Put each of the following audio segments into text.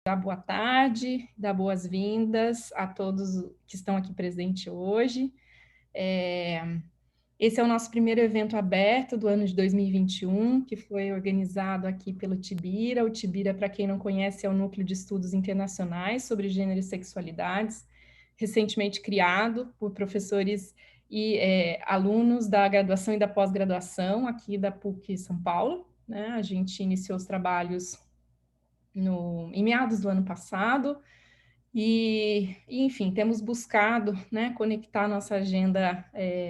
dar boa tarde, dar boas-vindas a todos que estão aqui presentes hoje. Esse é o nosso primeiro evento aberto do ano de 2021, que foi organizado aqui pelo TIBIRA. O TIBIRA, para quem não conhece, é o Núcleo de Estudos Internacionais sobre Gênero e Sexualidades, recentemente criado por professores e alunos da graduação e da pós-graduação aqui da PUC São Paulo, né? A gente iniciou os trabalhos em meados do ano passado, enfim, temos buscado, né, conectar nossa agenda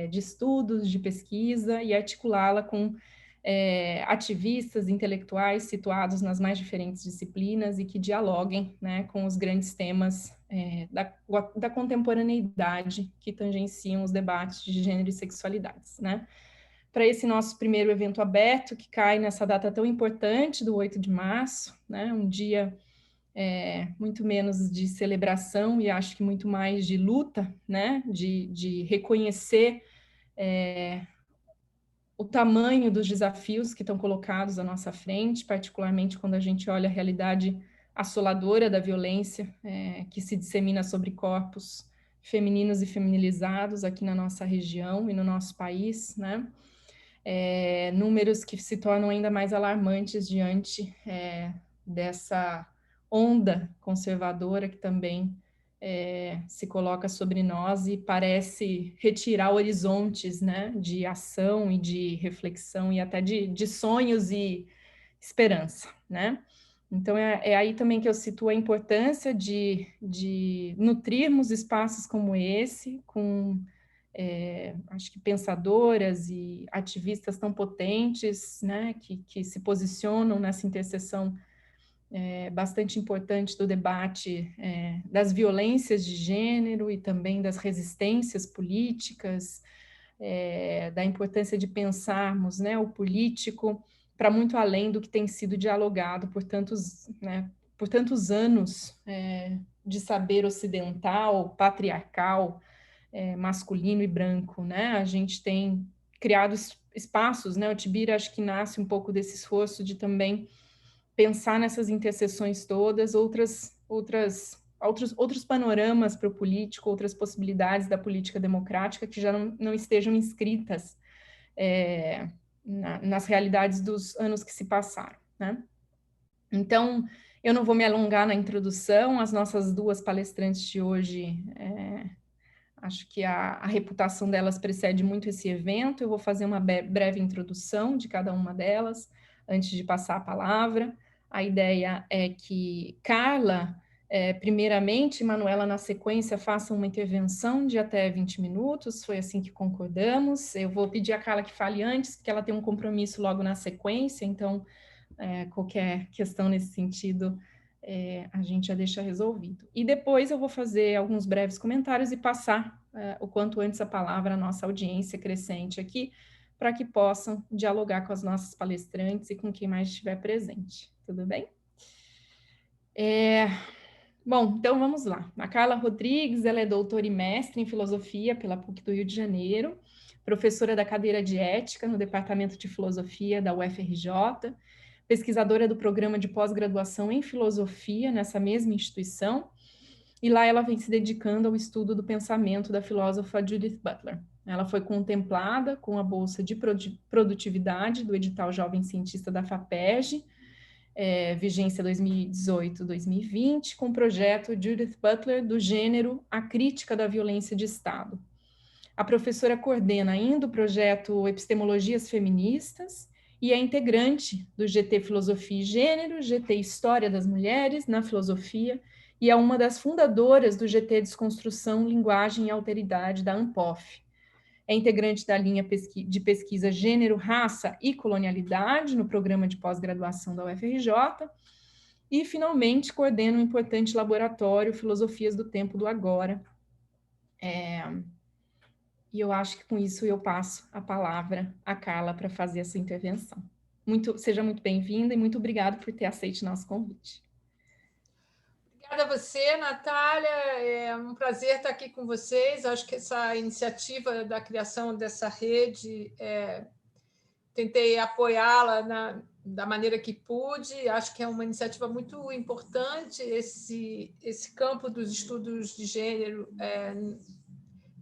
de estudos, de pesquisa e articulá-la com ativistas, intelectuais situados nas mais diferentes disciplinas e que dialoguem, né, com os grandes temas da contemporaneidade que tangenciam os debates de gênero e sexualidades, né? Para esse nosso primeiro evento aberto, que cai nessa data tão importante do 8 de março, né, um dia muito menos de celebração e acho que muito mais de luta, né, de reconhecer o tamanho dos desafios que estão colocados à nossa frente, particularmente quando a gente olha a realidade assoladora da violência que se dissemina sobre corpos femininos e feminilizados aqui na nossa região e no nosso país, né? Números que se tornam ainda mais alarmantes diante dessa onda conservadora que também se coloca sobre nós e parece retirar horizontes, né, de ação e de reflexão e até de sonhos e esperança, né? Então, é aí também que eu situo a importância de nutrirmos espaços como esse, com acho que pensadoras e ativistas tão potentes, né, que se posicionam nessa interseção bastante importante do debate das violências de gênero e também das resistências políticas, da importância de pensarmos, né, o político para muito além do que tem sido dialogado por tantos anos de saber ocidental, patriarcal, masculino e branco, né? A gente tem criado espaços, né? O Tibira acho que nasce um pouco desse esforço de também pensar nessas interseções todas, outros panoramas para o político, outras possibilidades da política democrática que já não estejam inscritas nas realidades dos anos que se passaram, né? Então, eu não vou me alongar na introdução, as nossas duas palestrantes de hoje acho que a reputação delas precede muito esse evento. Eu vou fazer uma breve introdução de cada uma delas, antes de passar a palavra. A ideia é que Carla, primeiramente, Manuela, na sequência, faça uma intervenção de até 20 minutos, foi assim que concordamos. Eu vou pedir a Carla que fale antes, porque ela tem um compromisso logo na sequência, então, qualquer questão nesse sentido, a gente já deixa resolvido. E depois eu vou fazer alguns breves comentários e passar o quanto antes a palavra à nossa audiência crescente aqui, para que possam dialogar com as nossas palestrantes e com quem mais estiver presente. Tudo bem? Bom, então vamos lá. A Carla Rodrigues, ela é doutora e mestre em filosofia pela PUC do Rio de Janeiro, professora da cadeira de ética no Departamento de Filosofia da UFRJ, pesquisadora do programa de pós-graduação em filosofia nessa mesma instituição, e lá ela vem se dedicando ao estudo do pensamento da filósofa Judith Butler. Ela foi contemplada com a bolsa de produtividade do edital Jovem Cientista da FAPESG, vigência 2018-2020, com o projeto Judith Butler do gênero, a crítica da violência de Estado. A professora coordena ainda o projeto Epistemologias Feministas e é integrante do GT Filosofia e Gênero, GT História das Mulheres na Filosofia, e é uma das fundadoras do GT Desconstrução, Linguagem e Alteridade da ANPOF. É integrante da linha de pesquisa Gênero, Raça e Colonialidade no programa de pós-graduação da UFRJ e, finalmente, coordena um importante laboratório Filosofias do Tempo do Agora. E eu acho que com isso eu passo a palavra à Carla para fazer essa intervenção. Seja muito bem-vinda e muito obrigada por ter aceito nosso convite. Obrigada a você, Natália. É um prazer estar aqui com vocês. Acho que essa iniciativa da criação dessa rede, tentei apoiá-la da maneira que pude. Acho que é uma iniciativa muito importante esse campo dos estudos de gênero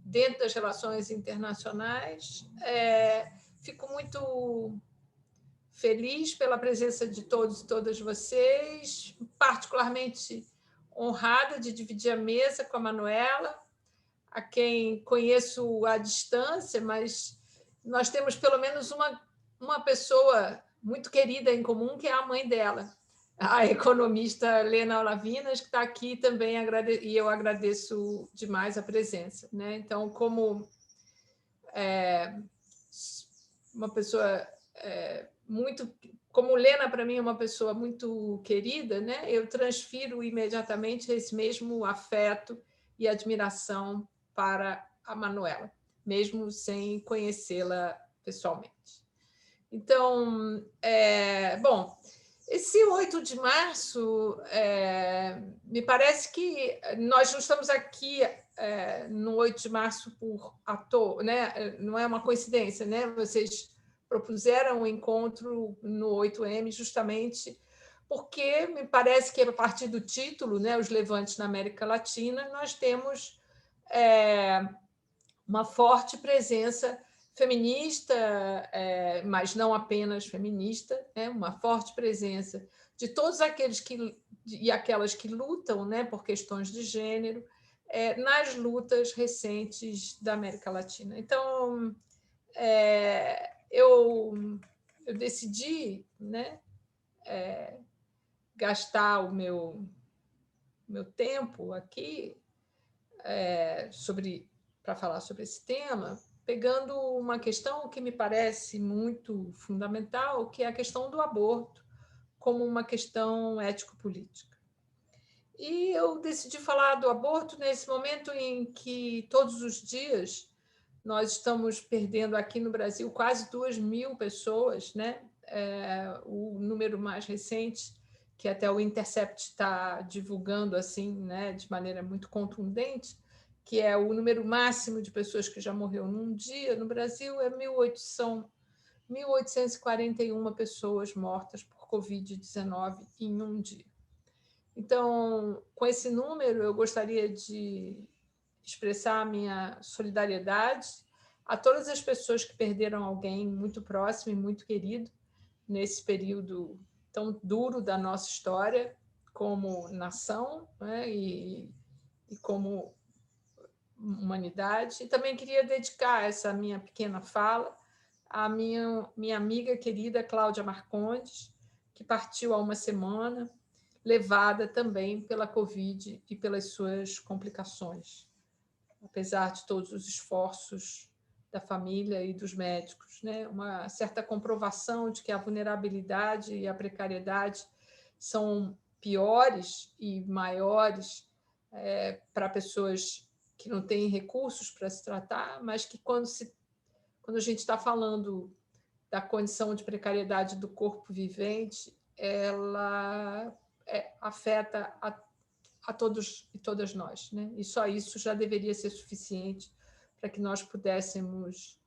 dentro das relações internacionais. Fico muito feliz pela presença de todos e todas vocês, particularmente honrada de dividir a mesa com a Manuela, a quem conheço à distância, mas nós temos pelo menos uma pessoa muito querida em comum, que é a mãe dela, a economista Lena Olavinas, que está aqui também, e eu agradeço demais a presença, né? Então, como uma pessoa muito... Como Lena, para mim, é uma pessoa muito querida, né? Eu transfiro imediatamente esse mesmo afeto e admiração para a Manuela, mesmo sem conhecê-la pessoalmente. Então, bom, esse 8 de março, me parece que nós não estamos aqui no 8 de março à toa, né? Não é uma coincidência, né? Vocês propuseram o encontro no 8M justamente porque me parece que, a partir do título, né, Os Levantes na América Latina, nós temos uma forte presença feminista, mas não apenas feminista, uma forte presença de todos aqueles e aquelas que lutam, né, por questões de gênero nas lutas recentes da América Latina. Então, eu decidi, né, gastar o meu tempo aqui para falar sobre esse tema, pegando uma questão que me parece muito fundamental, que é a questão do aborto, como uma questão ético-política. E eu decidi falar do aborto nesse momento em que, todos os dias, nós estamos perdendo aqui no Brasil quase 2.000 pessoas, né? O número mais recente, que até o Intercept está divulgando assim, né, de maneira muito contundente, que é o número máximo de pessoas que já morreu num dia no Brasil, é 1.841 pessoas mortas por Covid-19 em um dia. Então, com esse número, eu gostaria de expressar a minha solidariedade a todas as pessoas que perderam alguém muito próximo e muito querido nesse período tão duro da nossa história como nação, né, e como humanidade. E também queria dedicar essa minha pequena fala à minha amiga querida Cláudia Marcondes, que partiu há uma semana, levada também pela Covid e pelas suas complicações, apesar de todos os esforços da família e dos médicos, né? Uma certa comprovação de que a vulnerabilidade e a precariedade são piores e maiores para pessoas que não têm recursos para se tratar, mas que quando a gente está falando da condição de precariedade do corpo vivente, ela afeta a todos e todas nós, né? E só isso já deveria ser suficiente para que nós pudéssemos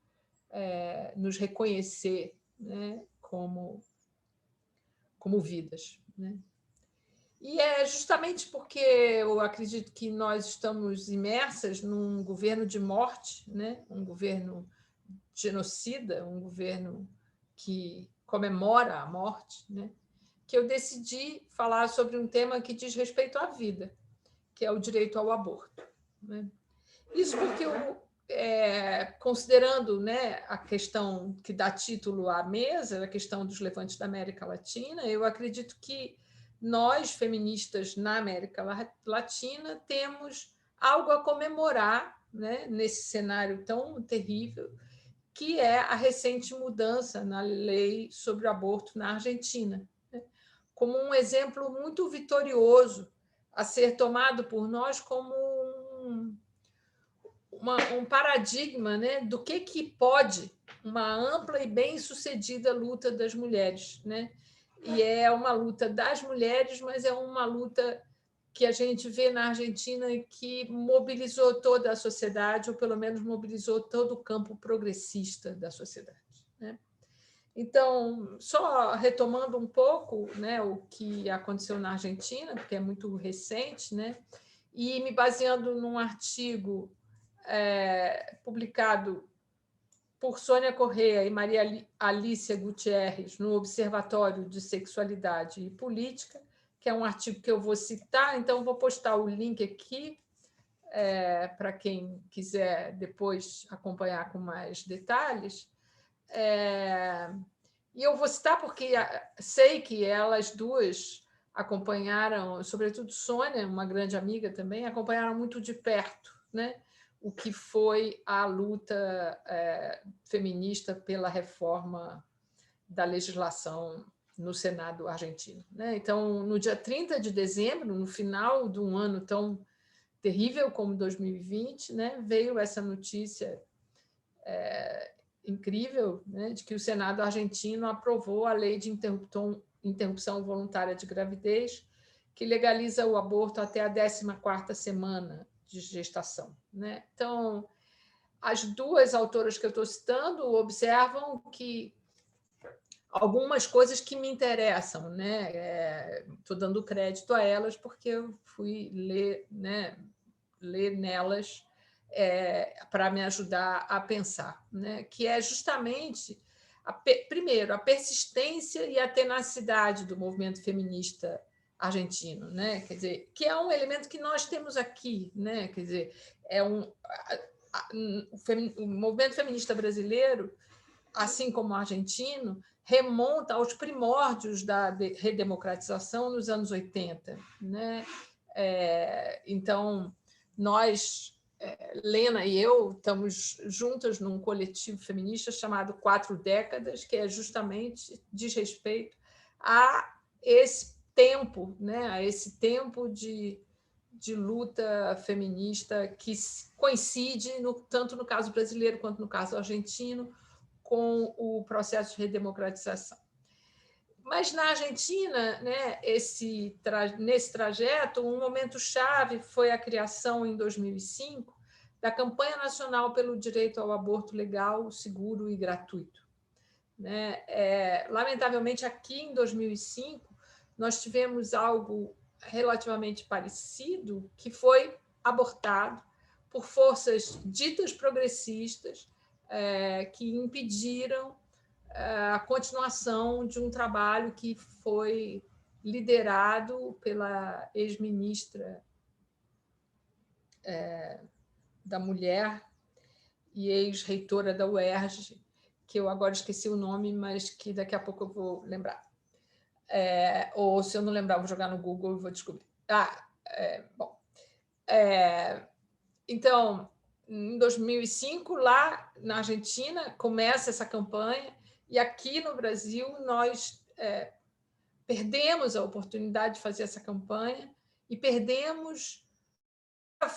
nos reconhecer, né, como vidas, né? E é justamente porque eu acredito que nós estamos imersas num governo de morte, né? Um governo genocida, um governo que comemora a morte, né? Que eu decidi falar sobre um tema que diz respeito à vida, que é o direito ao aborto, né? Isso porque considerando, né, a questão que dá título à mesa, a questão dos levantes da América Latina, eu acredito que nós, feministas na América Latina, temos algo a comemorar, né, nesse cenário tão terrível, que é a recente mudança na lei sobre o aborto na Argentina, né, como um exemplo muito vitorioso a ser tomado por nós como um paradigma, né, do que pode uma ampla e bem-sucedida luta das mulheres, né? E é uma luta das mulheres, mas é uma luta que a gente vê na Argentina e que mobilizou toda a sociedade, ou pelo menos mobilizou todo o campo progressista da sociedade, né? Então, só retomando um pouco, né, o que aconteceu na Argentina, porque é muito recente, né, e me baseando num artigo publicado por Sônia Correa e Maria Alicia Gutierrez no Observatório de Sexualidade e Política, que é um artigo que eu vou citar, então vou postar o link aqui para quem quiser depois acompanhar com mais detalhes. E eu vou citar porque sei que elas duas acompanharam, sobretudo Sônia, uma grande amiga também, acompanharam muito de perto, né, o que foi a luta feminista pela reforma da legislação no Senado argentino, né? Então, no dia 30 de dezembro, no final de um ano tão terrível como 2020, né, veio essa notícia incrível, né, de que o Senado argentino aprovou a lei de interrupção voluntária de gravidez, que legaliza o aborto até a 14ª semana de gestação, né? Então, as duas autoras que eu estou citando observam que algumas coisas que me interessam, né? Estou dando crédito a elas porque eu fui ler, né, ler nelas para me ajudar a pensar, né? Que é justamente, primeiro, a persistência e a tenacidade do movimento feminista argentino, né? Quer dizer, que é um elemento que nós temos aqui, né? Quer dizer, o movimento feminista brasileiro, assim como o argentino, remonta aos primórdios da redemocratização nos anos 80, né? Então, nós, Lena e eu, estamos juntas num coletivo feminista chamado 4 Décadas, que justamente diz respeito a esse tempo, né? A esse tempo de luta feminista que coincide, tanto no caso brasileiro quanto no caso argentino, com o processo de redemocratização. Mas na Argentina, né, nesse trajeto, um momento chave foi a criação, em 2005, da Campanha Nacional pelo Direito ao Aborto Legal, Seguro e Gratuito. Né? Lamentavelmente, aqui em 2005, nós tivemos algo relativamente parecido, que foi abortado por forças ditas progressistas, que impediram a continuação de um trabalho que foi liderado pela ex-ministra da Mulher e ex-reitora da UERJ, que eu agora esqueci o nome, mas que daqui a pouco eu vou lembrar. Ou, se eu não lembrar, vou jogar no Google e vou descobrir. Bom. Então, em 2005, lá na Argentina, começa essa campanha, e aqui no Brasil nós perdemos a oportunidade de fazer essa campanha e perdemos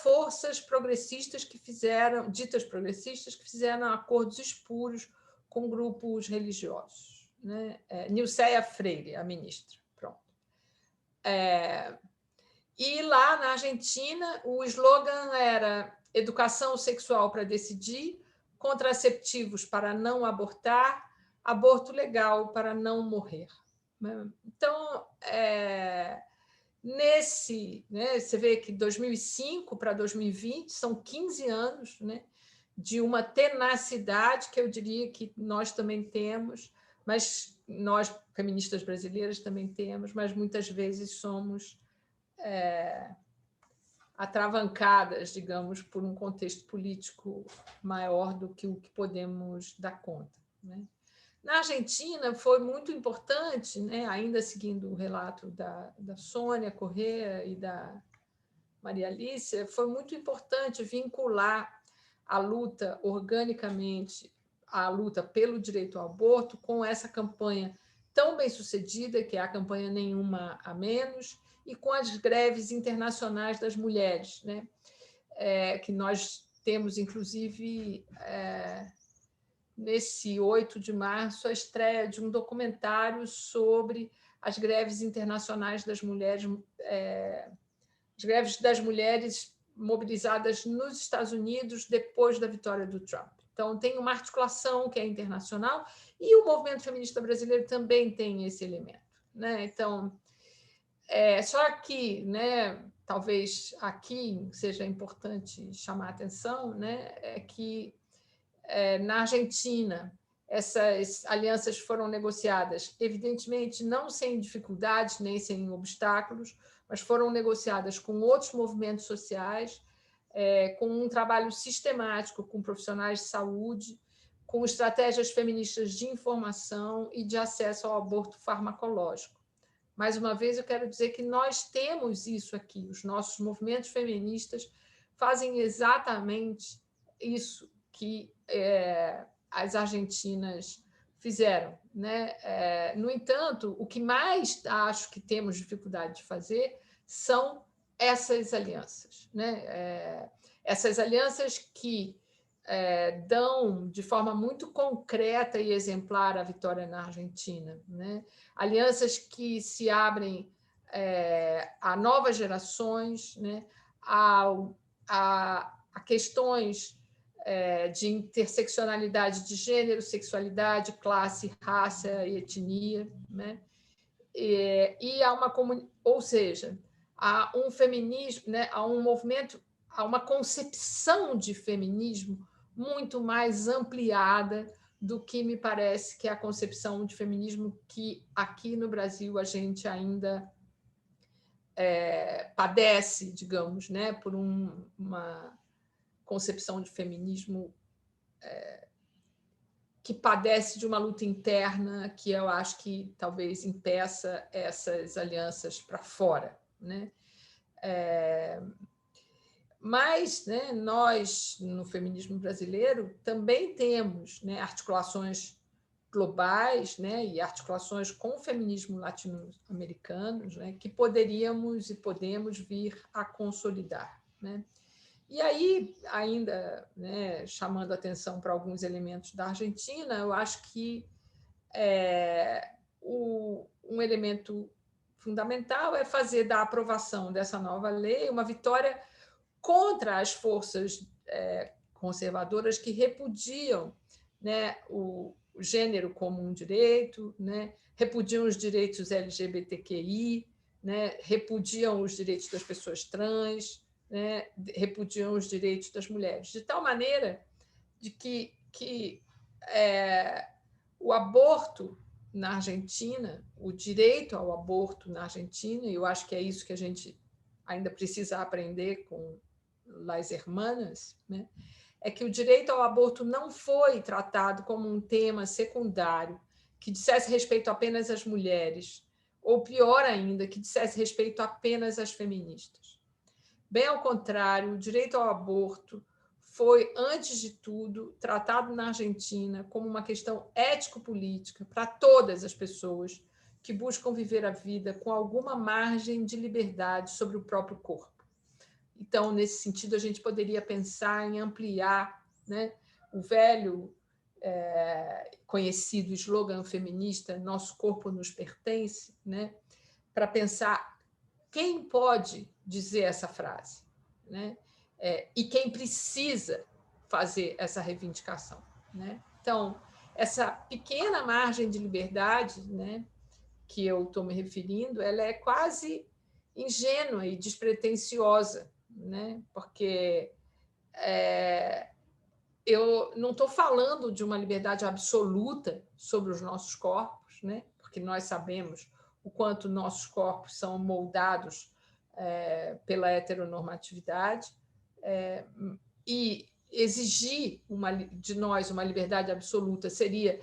forças progressistas que fizeram, ditas progressistas, que fizeram acordos espuros com grupos religiosos. Né? Nilceia Freire, a ministra. Pronto. E lá na Argentina, o slogan era educação sexual para decidir, contraceptivos para não abortar, aborto legal para não morrer. Então, você vê que 2005 para 2020 são 15 anos, né, de uma tenacidade que eu diria que nós também temos, mas nós, feministas brasileiras, também temos, mas muitas vezes somos atravancadas, digamos, por um contexto político maior do que o que podemos dar conta. Né? Na Argentina, foi muito importante, né, ainda seguindo o relato da Sônia Correa e da Maria Alicia, foi muito importante vincular a luta organicamente, a luta pelo direito ao aborto, com essa campanha tão bem-sucedida, que é a campanha Nenhuma a Menos, e com as greves internacionais das mulheres, né? Que nós temos, inclusive, nesse 8 de março, a estreia de um documentário sobre as greves internacionais das mulheres, as greves das mulheres mobilizadas nos Estados Unidos depois da vitória do Trump. Então, tem uma articulação que é internacional e o movimento feminista brasileiro também tem esse elemento, né? Então, só que, né, talvez aqui seja importante chamar a atenção, né, é que na Argentina essas alianças foram negociadas, evidentemente não sem dificuldades nem sem obstáculos, mas foram negociadas com outros movimentos sociais, com um trabalho sistemático com profissionais de saúde, com estratégias feministas de informação e de acesso ao aborto farmacológico. Mais uma vez, eu quero dizer que nós temos isso aqui, os nossos movimentos feministas fazem exatamente isso que as argentinas fizeram, né? No entanto, o que mais acho que temos dificuldade de fazer são essas alianças, né? Essas alianças que dão de forma muito concreta e exemplar a vitória na Argentina, né? Alianças que se abrem a novas gerações, né? a questões de interseccionalidade de gênero, sexualidade, classe, raça e etnia, né? E há uma ou seja, há um feminismo, né? Há um movimento, há uma concepção de feminismo muito mais ampliada do que me parece que é a concepção de feminismo que aqui no Brasil a gente ainda padece, digamos, né? Por uma concepção de feminismo que padece de uma luta interna que eu acho que talvez impeça essas alianças para fora, né? Mas, né, nós, no feminismo brasileiro, também temos, né, articulações globais, né, e articulações com o feminismo latino-americano, né, que poderíamos e podemos vir a consolidar, né? E aí, ainda, né, chamando atenção para alguns elementos da Argentina, eu acho que um elemento fundamental é fazer da aprovação dessa nova lei uma vitória contra as forças conservadoras que repudiam, né, o gênero como um direito, né, repudiam os direitos LGBTQI, né, repudiam os direitos das pessoas trans, né, repudiam os direitos das mulheres, de tal maneira de que o aborto na Argentina, o direito ao aborto na Argentina, e eu acho que é isso que a gente ainda precisa aprender com Las Hermanas, né? É que o direito ao aborto não foi tratado como um tema secundário que dissesse respeito apenas às mulheres, ou pior ainda, que dissesse respeito apenas às feministas. Bem ao contrário, o direito ao aborto foi, antes de tudo, tratado na Argentina como uma questão ético-política para todas as pessoas que buscam viver a vida com alguma margem de liberdade sobre o próprio corpo. Então, nesse sentido, a gente poderia pensar em ampliar, né, o velho conhecido slogan feminista "Nosso corpo nos pertence", né, para pensar quem pode dizer essa frase, né, e quem precisa fazer essa reivindicação, né? Então, essa pequena margem de liberdade, né, que eu estou me referindo, ela é quase ingênua e despretensiosa, né? Porque eu não estou falando de uma liberdade absoluta sobre os nossos corpos, né? Porque nós sabemos o quanto nossos corpos são moldados pela heteronormatividade, e exigir de nós uma liberdade absoluta seria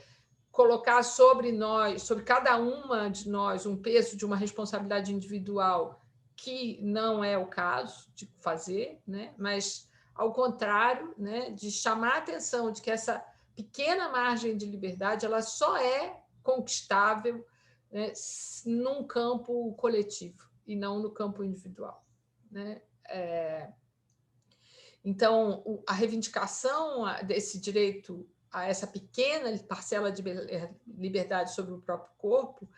colocar sobre nós, sobre cada uma de nós, um peso de uma responsabilidade individual que não é o caso de fazer, né? Mas, ao contrário, né, de chamar a atenção de que essa pequena margem de liberdade ela só é conquistável, né, num campo coletivo e não no campo individual, né? Então, a reivindicação desse direito a essa pequena parcela de liberdade sobre o próprio corpo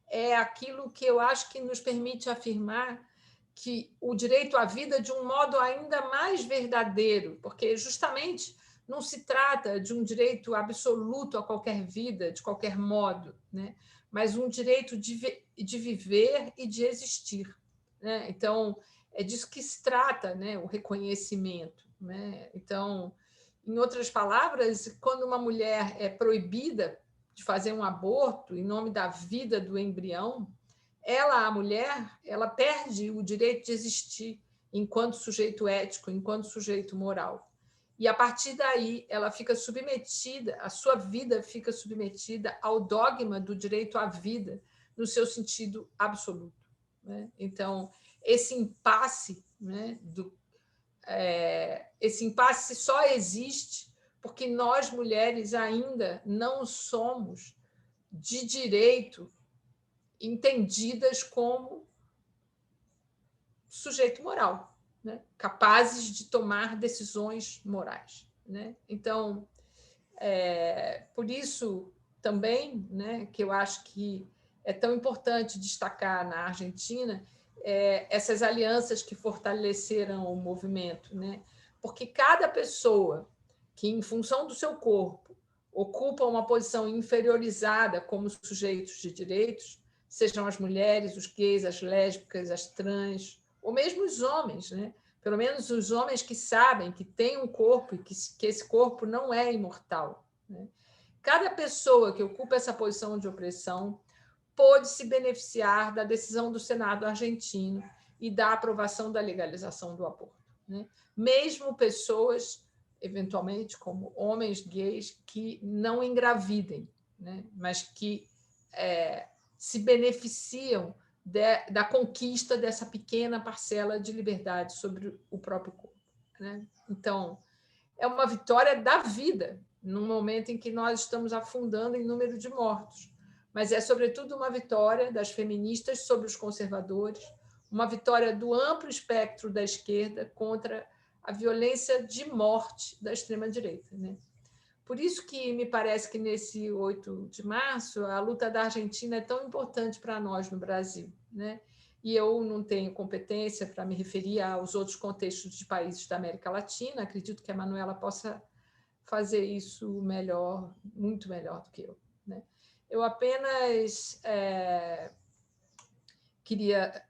é aquilo que eu acho que nos permite afirmar que o direito à vida de um modo ainda mais verdadeiro, porque justamente não se trata de um direito absoluto a qualquer vida, de qualquer modo, né? Mas um direito de viver e de existir, né? Então, é disso que se trata, né? O reconhecimento, né? Então, em outras palavras, quando uma mulher é proibida de fazer um aborto em nome da vida do embrião, ela, a mulher, ela perde o direito de existir enquanto sujeito ético, enquanto sujeito moral. E, a partir daí, ela fica submetida, a sua vida fica submetida ao dogma do direito à vida, no seu sentido absoluto, né? Então, esse impasse, né, esse impasse só existe porque nós, mulheres, ainda não somos de direito entendidas como sujeito moral, né? Capazes de tomar decisões morais, né? Então, por isso também, né, que eu acho que é tão importante destacar na Argentina essas alianças que fortaleceram o movimento, né? Porque cada pessoa que, em função do seu corpo, ocupa uma posição inferiorizada como sujeitos de direitos, sejam as mulheres, os gays, as lésbicas, as trans, ou mesmo os homens, né? Pelo menos os homens que sabem que têm um corpo e que esse corpo não é imortal, né? Cada pessoa que ocupa essa posição de opressão pôde se beneficiar da decisão do Senado argentino e da aprovação da legalização do aborto, né? Mesmo pessoas, eventualmente, como homens gays, que não engravidem, né? Mas que se beneficiam da conquista dessa pequena parcela de liberdade sobre o próprio corpo, né? Então, é uma vitória da vida, num momento em que nós estamos afundando em número de mortos. Mas é, sobretudo, uma vitória das feministas sobre os conservadores, uma vitória do amplo espectro da esquerda contra a violência de morte da extrema-direita, né? Por isso que me parece que, nesse 8 de março, a luta da Argentina é tão importante para nós no Brasil, né? E eu não tenho competência para me referir aos outros contextos de países da América Latina. Acredito que a Manuela possa fazer isso melhor, muito melhor do que eu, né? Eu apenas queria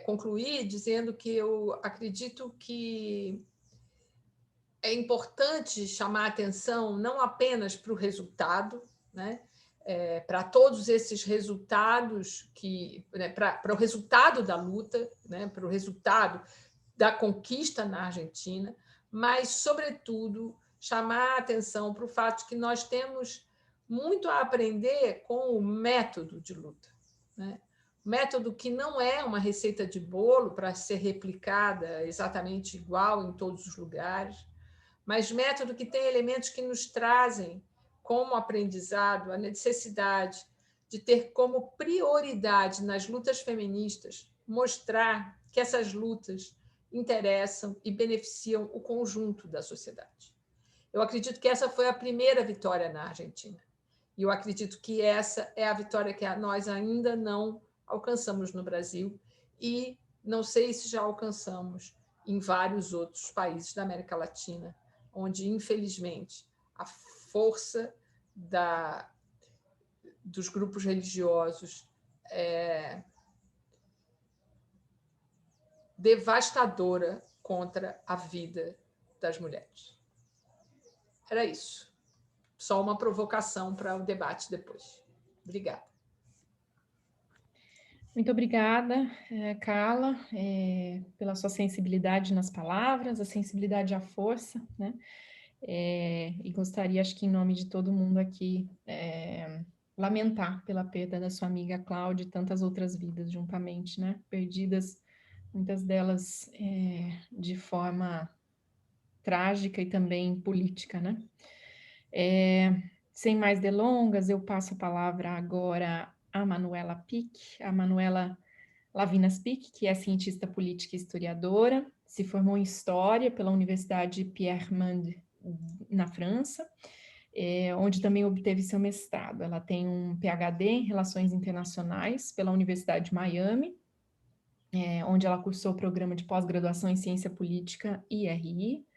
concluir dizendo que eu acredito que é importante chamar a atenção não apenas para o resultado, né? Para todos esses resultados né, para o resultado da luta, né? Para o resultado da conquista na Argentina, mas, sobretudo, chamar a atenção para o fato de que nós temos muito a aprender com o método de luta, né? Método que não é uma receita de bolo para ser replicada exatamente igual em todos os lugares, mas método que tem elementos que nos trazem como aprendizado a necessidade de ter como prioridade nas lutas feministas mostrar que essas lutas interessam e beneficiam o conjunto da sociedade. Eu acredito que essa foi a primeira vitória na Argentina. E eu acredito que essa é a vitória que nós ainda não alcançamos no Brasil e não sei se já alcançamos em vários outros países da América Latina, onde, infelizmente, a força dos grupos religiosos é devastadora contra a vida das mulheres. Era isso. Só uma provocação para o debate depois. Obrigada. Muito obrigada, Carla, pela sua sensibilidade nas palavras, a sensibilidade à força, né? E gostaria, acho que em nome de todo mundo aqui, lamentar pela perda da sua amiga Cláudia e tantas outras vidas juntamente, né? Perdidas, muitas delas de forma trágica e também política, né? Sem mais delongas, eu passo a palavra agora a Manuela Pic, a Manuela Lavinas Pic, que é cientista política e historiadora, se formou em História pela Universidade Pierre Mende, na França, onde também obteve seu mestrado. Ela tem um PhD em Relações Internacionais pela Universidade de Miami, onde ela cursou o programa de pós-graduação em Ciência Política IRI.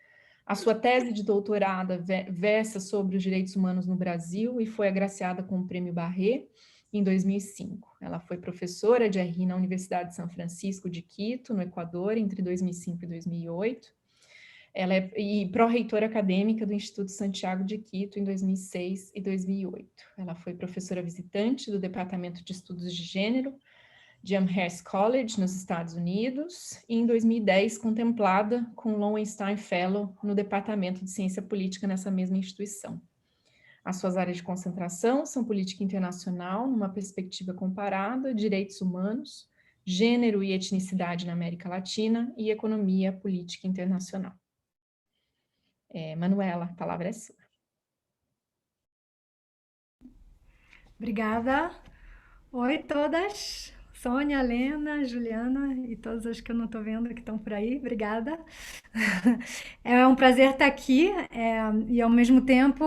A sua tese de doutorado versa sobre os direitos humanos no Brasil e foi agraciada com o Prêmio Barré em 2005. Ela foi professora de RI na Universidade de São Francisco de Quito, no Equador, entre 2005 e 2008. Ela é pró-reitora acadêmica do Instituto Santiago de Quito em 2006 e 2008. Ela foi professora visitante do Departamento de Estudos de Gênero de Amherst College, nos Estados Unidos, e em 2010 contemplada com Lowenstein Fellow no Departamento de Ciência Política nessa mesma instituição. As suas áreas de concentração são política internacional, numa perspectiva comparada, direitos humanos, gênero e etnicidade na América Latina e economia política internacional. Manuela, a palavra é sua. Obrigada. Oi, todas. Sônia, Lena, Juliana e todas as que eu não estou vendo que estão por aí, obrigada. É um prazer estar aqui e ao mesmo tempo,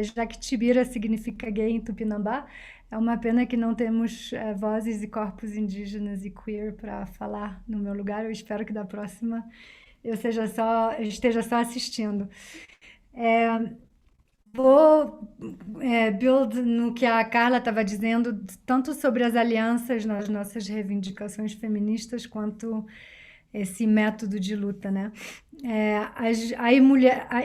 já que Tibira significa gay em Tupinambá, é uma pena que não temos vozes e corpos indígenas e queer para falar no meu lugar. Eu espero que da próxima eu esteja só assistindo. Vou build no que a Carla estava dizendo, tanto sobre as alianças nas nossas reivindicações feministas, quanto esse método de luta, né?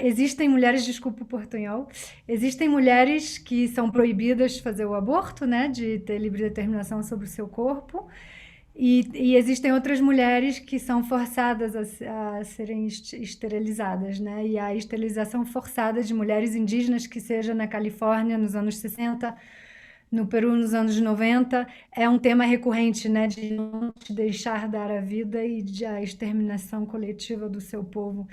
Existem mulheres, desculpa o portunhol, existem mulheres que são proibidas de fazer o aborto, né? De ter livre determinação sobre o seu corpo. E existem outras mulheres que são forçadas a serem esterilizadas, né? E a esterilização forçada de mulheres indígenas, que seja na Califórnia nos anos 60, no Peru nos anos 90, é um tema recorrente, né? De não te deixar dar a vida e de a exterminação coletiva do seu povo.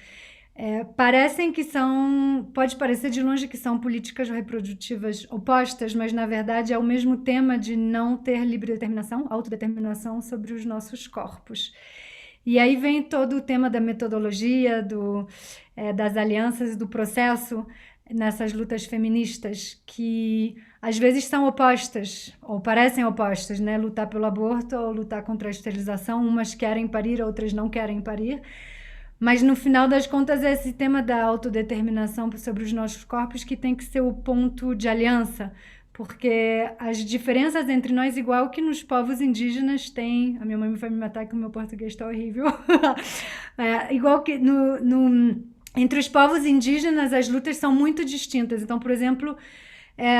Pode parecer de longe que são políticas reprodutivas opostas, mas na verdade é o mesmo tema de não ter livre determinação, autodeterminação sobre os nossos corpos. E aí vem todo o tema da metodologia, das alianças e do processo nessas lutas feministas, que às vezes são opostas, ou parecem opostas, né? Lutar pelo aborto ou lutar contra a esterilização, umas querem parir, outras não querem parir. Mas no final das contas é esse tema da autodeterminação sobre os nossos corpos que tem que ser o ponto de aliança, porque as diferenças entre nós, igual que nos povos indígenas tem, a minha mãe vai me matar que o meu português está horrível, igual que entre os povos indígenas as lutas são muito distintas. Então, por exemplo,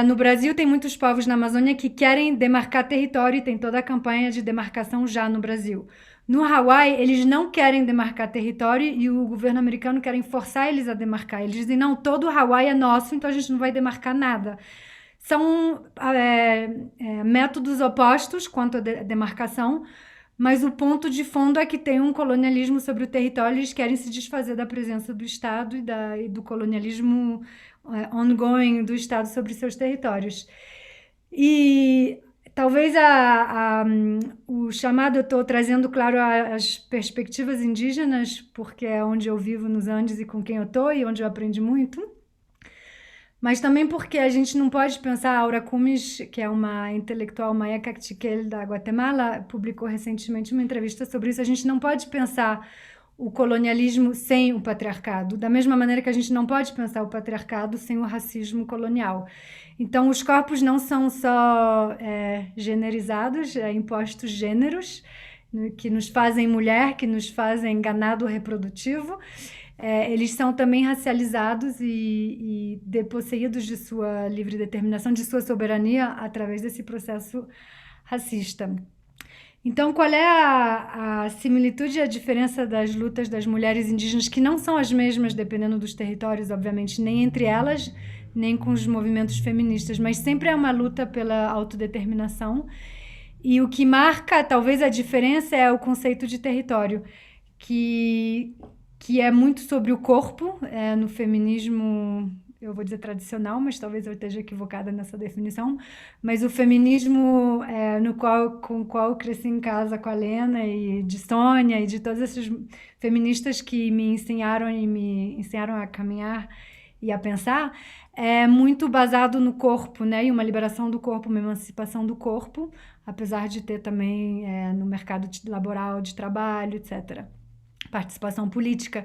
no Brasil tem muitos povos na Amazônia que querem demarcar território e tem toda a campanha de demarcação já no Brasil. No Hawaii, eles não querem demarcar território e o governo americano querem forçar eles a demarcar. Eles dizem, não, todo o Hawaii é nosso, então a gente não vai demarcar nada. São métodos opostos quanto à demarcação, mas o ponto de fundo é que tem um colonialismo sobre o território e eles querem se desfazer da presença do Estado e do colonialismo ongoing do Estado sobre seus territórios. E talvez o chamado, eu estou trazendo, claro, as perspectivas indígenas, porque é onde eu vivo nos Andes e com quem eu estou e onde eu aprendi muito, mas também porque a gente não pode pensar, a Aura Cumes, que é uma intelectual maia cactiquel da Guatemala, publicou recentemente uma entrevista sobre isso, a gente não pode pensar o colonialismo sem o patriarcado, da mesma maneira que a gente não pode pensar o patriarcado sem o racismo colonial. Então, os corpos não são só generizados, impostos gêneros, que nos fazem mulher, que nos fazem ganado reprodutivo, eles são também racializados e deposseídos de sua livre determinação, de sua soberania, através desse processo racista. Então, qual é a similitude e a diferença das lutas das mulheres indígenas, que não são as mesmas, dependendo dos territórios, obviamente, nem entre elas, nem com os movimentos feministas, mas sempre é uma luta pela autodeterminação. E o que marca, talvez, a diferença é o conceito de território, que é muito sobre o corpo, no feminismo, eu vou dizer tradicional, mas talvez eu esteja equivocada nessa definição, mas o feminismo com o qual eu cresci em casa com a Lena e de Sônia e de todas essas feministas que me ensinaram a caminhar e a pensar, é muito baseado no corpo, né? E uma liberação do corpo, uma emancipação do corpo, apesar de ter também no mercado laboral, de trabalho, etc., participação política.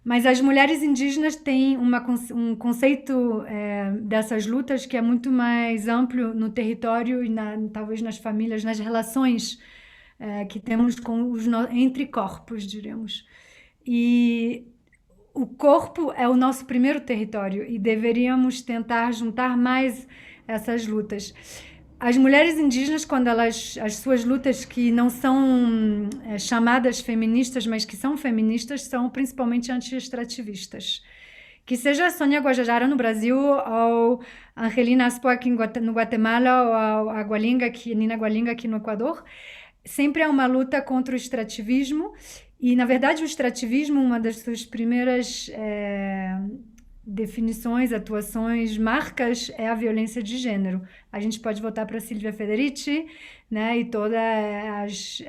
Mas as mulheres indígenas têm um conceito dessas lutas que é muito mais amplo no território e talvez nas famílias, nas relações que temos entre corpos, diremos. E o corpo é o nosso primeiro território e deveríamos tentar juntar mais essas lutas. As mulheres indígenas, quando as suas lutas que não são chamadas feministas, mas que são feministas, são principalmente anti-extrativistas. Que seja a Sônia Guajajara no Brasil, ou a Angelina Aspoa no Guatemala, ou a Nina Gualinga aqui no Equador, sempre é uma luta contra o extrativismo. E, na verdade, o extrativismo, uma das suas primeiras definições, atuações, marcas, é a violência de gênero. A gente pode voltar para Silvia Federici, né, e todas as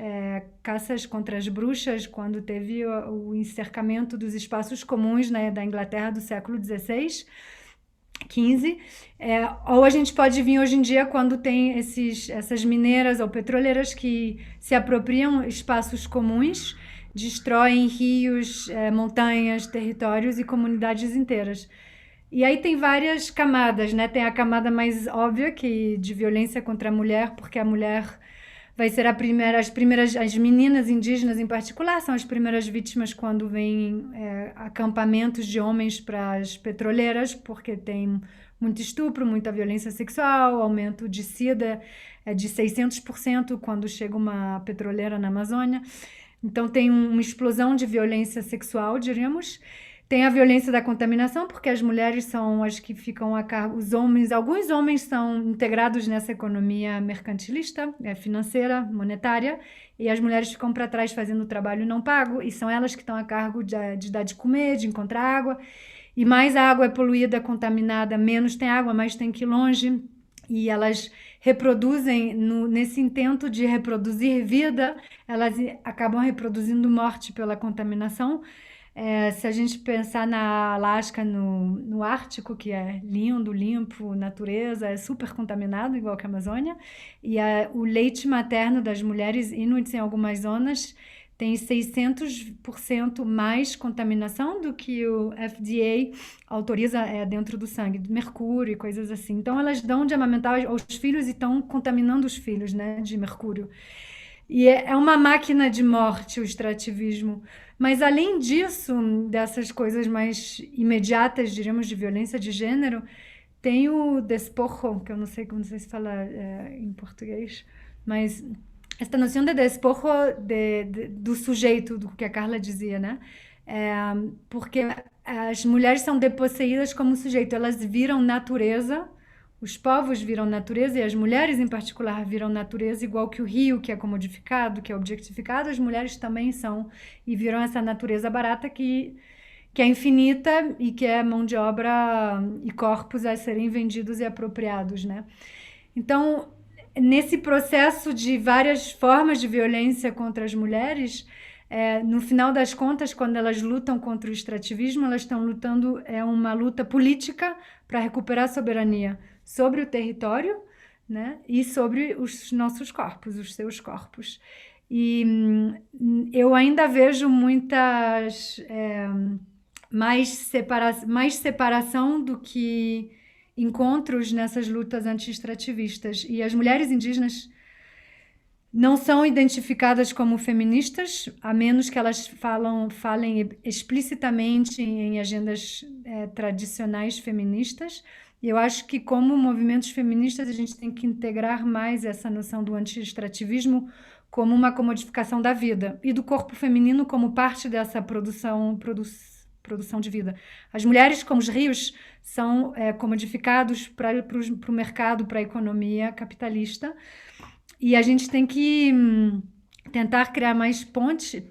caças contra as bruxas, quando teve o encercamento dos espaços comuns, né, da Inglaterra do século XVI, XV, ou a gente pode vir hoje em dia quando tem essas mineiras ou petroleiras que se apropriam espaços comuns, destroem rios, montanhas, territórios e comunidades inteiras. E aí tem várias camadas, né? Tem a camada mais óbvia de violência contra a mulher, porque a mulher vai ser as meninas indígenas em particular são as primeiras vítimas quando vêm acampamentos de homens para as petroleiras, porque tem muito estupro, muita violência sexual, aumento de SIDA de 600% quando chega uma petroleira na Amazônia. Então tem uma explosão de violência sexual, diríamos. Tem a violência da contaminação, porque as mulheres são as que ficam a cargo, alguns homens são integrados nessa economia mercantilista, financeira, monetária, e as mulheres ficam para trás fazendo o trabalho não pago, e são elas que estão a cargo de dar de comer, de encontrar água, e mais a água é poluída, contaminada, menos tem água, mais tem que ir longe, e elas reproduzem, nesse intento de reproduzir vida, elas acabam reproduzindo morte pela contaminação. Se a gente pensar na Alasca, no Ártico, que é lindo, limpo, natureza, é super contaminado, igual que a Amazônia, e o leite materno das mulheres inuits em algumas zonas tem 600% mais contaminação do que o FDA autoriza dentro do sangue, de mercúrio e coisas assim. Então, elas dão de amamentar aos filhos e estão contaminando os filhos, né, de mercúrio. E é uma máquina de morte o extrativismo. Mas, além disso, dessas coisas mais imediatas, diríamos, de violência de gênero, tem o despojo, que eu não sei como se fala em português, mas esta noção de despojo do sujeito, do que a Carla dizia, né? Porque as mulheres são deposseídas como sujeito, elas viram natureza, os povos viram natureza, e as mulheres em particular viram natureza, igual que o rio, que é comodificado, que é objetificado, as mulheres também são, e viram essa natureza barata que é infinita e que é mão de obra e corpos a serem vendidos e apropriados, né? Então, nesse processo de várias formas de violência contra as mulheres, no final das contas, quando elas lutam contra o extrativismo, elas estão lutando, uma luta política para recuperar a soberania sobre o território, né, e sobre os nossos corpos, os seus corpos. E eu ainda vejo mais separação do que encontros nessas lutas anti-extrativistas. E as mulheres indígenas não são identificadas como feministas, a menos que elas falem explicitamente em agendas tradicionais feministas. E eu acho que, como movimentos feministas, a gente tem que integrar mais essa noção do anti-extrativismo como uma comodificação da vida e do corpo feminino como parte dessa produção de vida. As mulheres, como os rios, são comodificados para o mercado, para a economia capitalista. E a gente tem que tentar criar mais pontes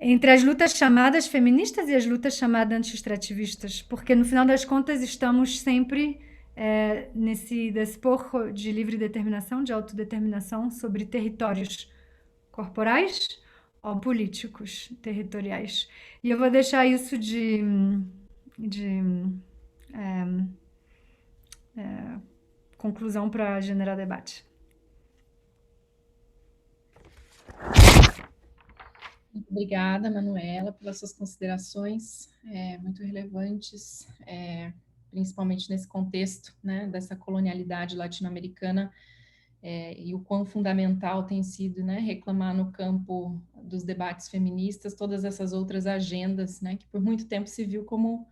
entre as lutas chamadas feministas e as lutas chamadas anti-extrativistas, porque no final das contas estamos sempre nesse despojo de livre determinação, de autodeterminação sobre territórios corporais ou políticos territoriais. E eu vou deixar isso de conclusão para generar debate. Obrigada, Manuela, pelas suas considerações muito relevantes, principalmente nesse contexto, né, dessa colonialidade latino-americana, e o quão fundamental tem sido, né, reclamar no campo dos debates feministas todas essas outras agendas, né, que por muito tempo se viu como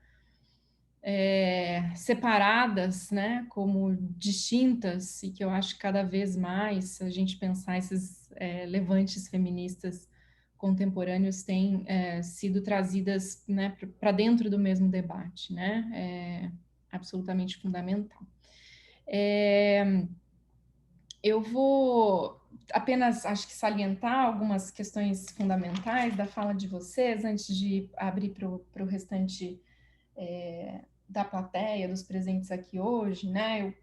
separadas, né, como distintas, e que eu acho que cada vez mais a gente pensar esses levantes feministas contemporâneos têm sido trazidas, né, para dentro do mesmo debate, né, absolutamente fundamental. Eu vou apenas, acho que, salientar algumas questões fundamentais da fala de vocês, antes de abrir para o restante da plateia, dos presentes aqui hoje, né?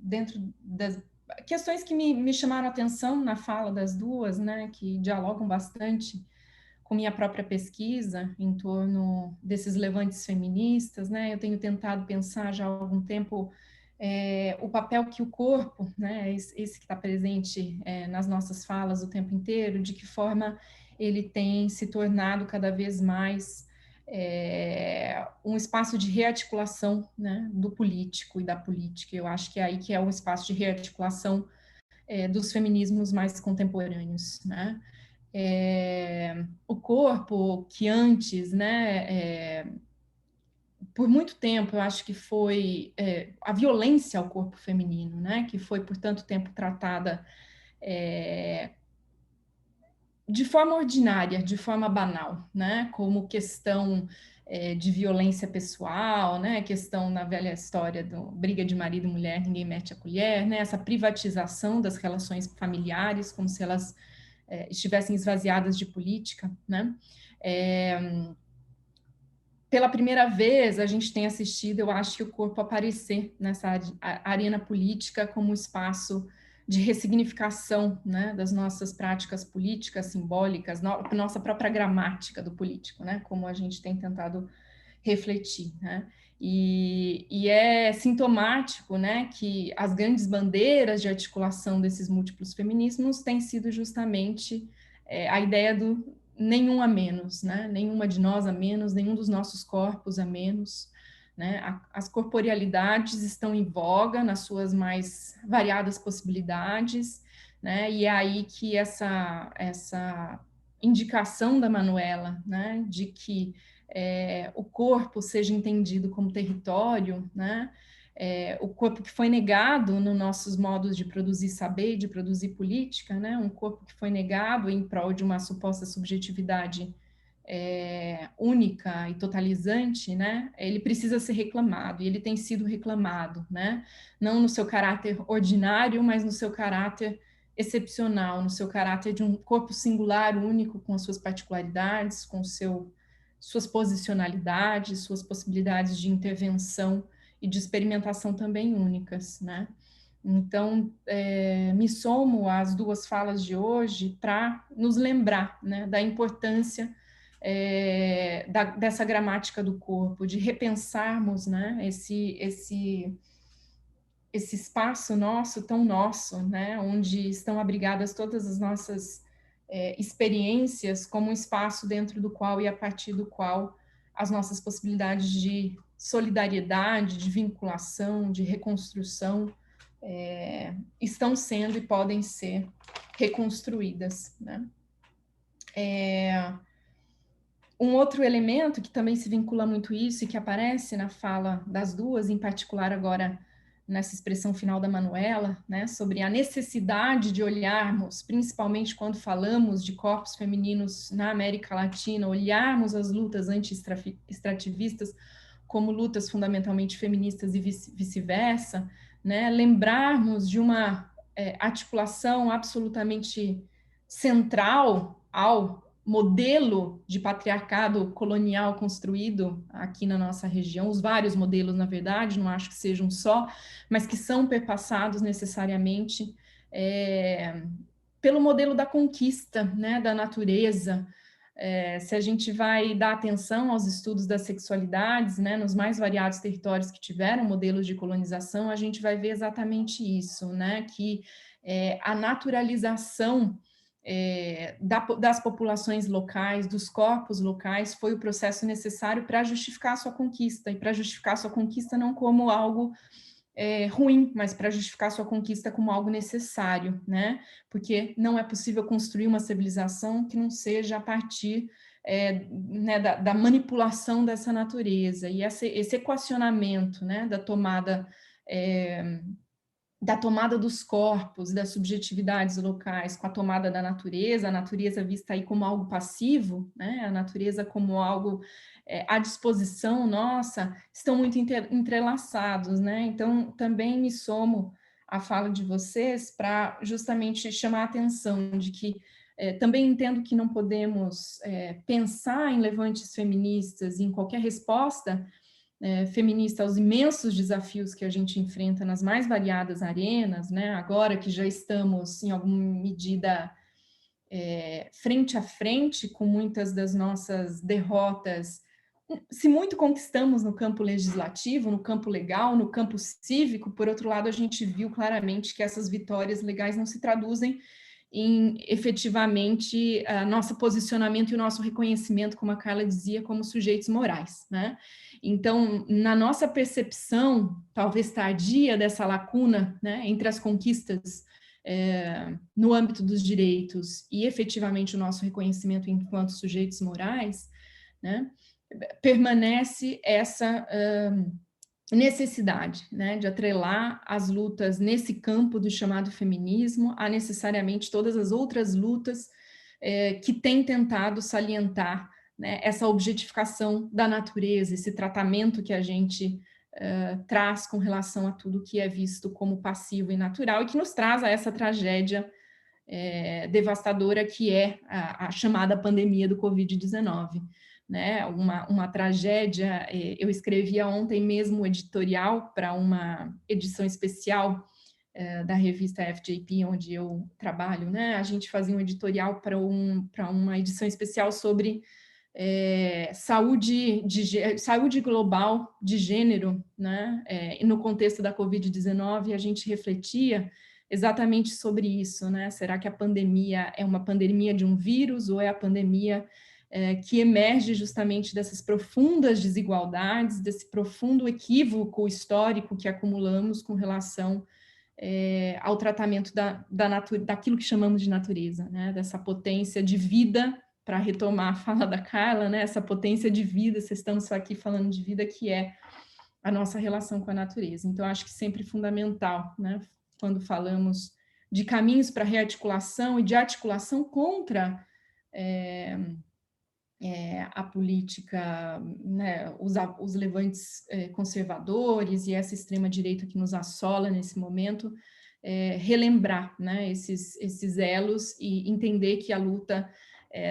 Dentro das questões que me chamaram a atenção na fala das duas, né, que dialogam bastante com minha própria pesquisa em torno desses levantes feministas, né? Eu tenho tentado pensar já há algum tempo o papel que o corpo, né, esse que está presente nas nossas falas o tempo inteiro, de que forma ele tem se tornado cada vez mais um espaço de rearticulação, né, do político e da política. Eu acho que é aí que é o espaço de rearticulação dos feminismos mais contemporâneos, né? O corpo que antes, né, por muito tempo, eu acho que foi a violência ao corpo feminino, né, que foi por tanto tempo tratada de forma ordinária, de forma banal, né, como questão de violência pessoal, né, questão na velha história do briga de marido e mulher, ninguém mete a colher, né, essa privatização das relações familiares, como se elas estivessem esvaziadas de política, né. Pela primeira vez, a gente tem assistido, eu acho, que o corpo aparecer nessa arena política como espaço de ressignificação, né, das nossas práticas políticas, simbólicas, nossa própria gramática do político, né, como a gente tem tentado refletir, né. E é sintomático, né, que as grandes bandeiras de articulação desses múltiplos feminismos têm sido justamente a ideia do nenhum a menos, né? Nenhuma de nós a menos, nenhum dos nossos corpos a menos, né? As corporealidades estão em voga nas suas mais variadas possibilidades, né? E é aí que essa indicação da Manuela, né, de que o corpo seja entendido como território, né? O corpo que foi negado nos nossos modos de produzir saber, de produzir política, né? Um corpo que foi negado em prol de uma suposta subjetividade única e totalizante, né? Ele precisa ser reclamado, e ele tem sido reclamado, né? Não no seu caráter ordinário, mas no seu caráter excepcional, no seu caráter de um corpo singular, único, com as suas particularidades, com suas posicionalidades, suas possibilidades de intervenção e de experimentação também únicas, né? Então, me somo às duas falas de hoje para nos lembrar, né, da importância dessa gramática do corpo, de repensarmos, né, esse espaço nosso, tão nosso, né, onde estão abrigadas todas as nossas experiências, como um espaço dentro do qual e a partir do qual as nossas possibilidades de solidariedade, de vinculação, de reconstrução estão sendo e podem ser reconstruídas, né? Um outro elemento que também se vincula muito isso e que aparece na fala das duas, em particular agora nessa expressão final da Manuela, né, sobre a necessidade de olharmos, principalmente quando falamos de corpos femininos na América Latina, olharmos as lutas anti-extrativistas como lutas fundamentalmente feministas e vice-versa, né, lembrarmos de uma articulação absolutamente central ao modelo de patriarcado colonial construído aqui na nossa região, os vários modelos, na verdade, não acho que sejam só, mas que são perpassados necessariamente pelo modelo da conquista, né, da natureza. Se a gente vai dar atenção aos estudos das sexualidades, né, nos mais variados territórios que tiveram modelos de colonização, a gente vai ver exatamente isso, né, que a naturalização das populações locais, dos corpos locais, foi o processo necessário para justificar a sua conquista, e para justificar a sua conquista não como algo ruim, mas para justificar a sua conquista como algo necessário, né? Porque não é possível construir uma civilização que não seja a partir né, da manipulação dessa natureza, e esse equacionamento, né, da tomada dos corpos, das subjetividades locais com a tomada da natureza, a natureza vista aí como algo passivo, né? A natureza como algo à disposição nossa, estão muito entrelaçados, né? Então, também me somo à fala de vocês para justamente chamar a atenção de que também entendo que não podemos pensar em levantes feministas, em qualquer resposta feminista aos imensos desafios que a gente enfrenta nas mais variadas arenas, né? Agora que já estamos, em alguma medida, frente a frente com muitas das nossas derrotas, se muito conquistamos no campo legislativo, no campo legal, no campo cívico, por outro lado, a gente viu claramente que essas vitórias legais não se traduzem em efetivamente nosso posicionamento e o nosso reconhecimento, como a Carla dizia, como sujeitos morais, né? Então, na nossa percepção, talvez tardia, dessa lacuna, né, entre as conquistas no âmbito dos direitos e efetivamente o nosso reconhecimento enquanto sujeitos morais, né, permanece essa necessidade, né, de atrelar as lutas nesse campo do chamado feminismo a necessariamente todas as outras lutas que têm tentado salientar, né, essa objetificação da natureza, esse tratamento que a gente traz com relação a tudo que é visto como passivo e natural, e que nos traz a essa tragédia devastadora que é a chamada pandemia do Covid-19. Né, uma tragédia. Eu escrevia ontem mesmo um editorial para uma edição especial da revista FJP, onde eu trabalho, né? A gente fazia um editorial para uma edição especial sobre saúde global de gênero, né? E no contexto da Covid-19, a gente refletia exatamente sobre isso, né? Será que a pandemia é uma pandemia de um vírus ou é a pandemia que emerge justamente dessas profundas desigualdades, desse profundo equívoco histórico que acumulamos com relação ao tratamento daquilo que chamamos de natureza, né? Dessa potência de vida, para retomar a fala da Carla, né? Essa potência de vida, vocês estamos só aqui falando de vida, que é a nossa relação com a natureza. Então, acho que sempre fundamental, né? Quando falamos de caminhos para rearticulação e de articulação contra a política, né, os levantes conservadores e essa extrema-direita que nos assola nesse momento, relembrar, né, esses elos e entender que a luta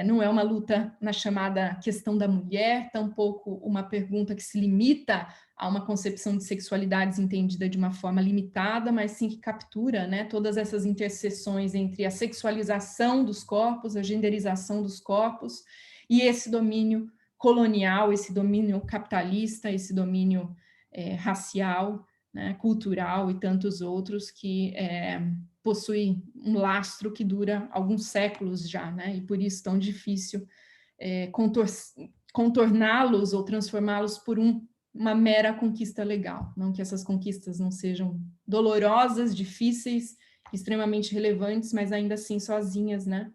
não é uma luta na chamada questão da mulher, tampouco uma pergunta que se limita a uma concepção de sexualidades entendida de uma forma limitada, mas sim que captura, né, todas essas interseções entre a sexualização dos corpos, a genderização dos corpos, e esse domínio colonial, esse domínio capitalista, esse domínio racial, né, cultural e tantos outros que possui um lastro que dura alguns séculos já, né, e por isso tão difícil contorná-los ou transformá-los por uma mera conquista legal. Não que essas conquistas não sejam dolorosas, difíceis, extremamente relevantes, mas ainda assim sozinhas, né,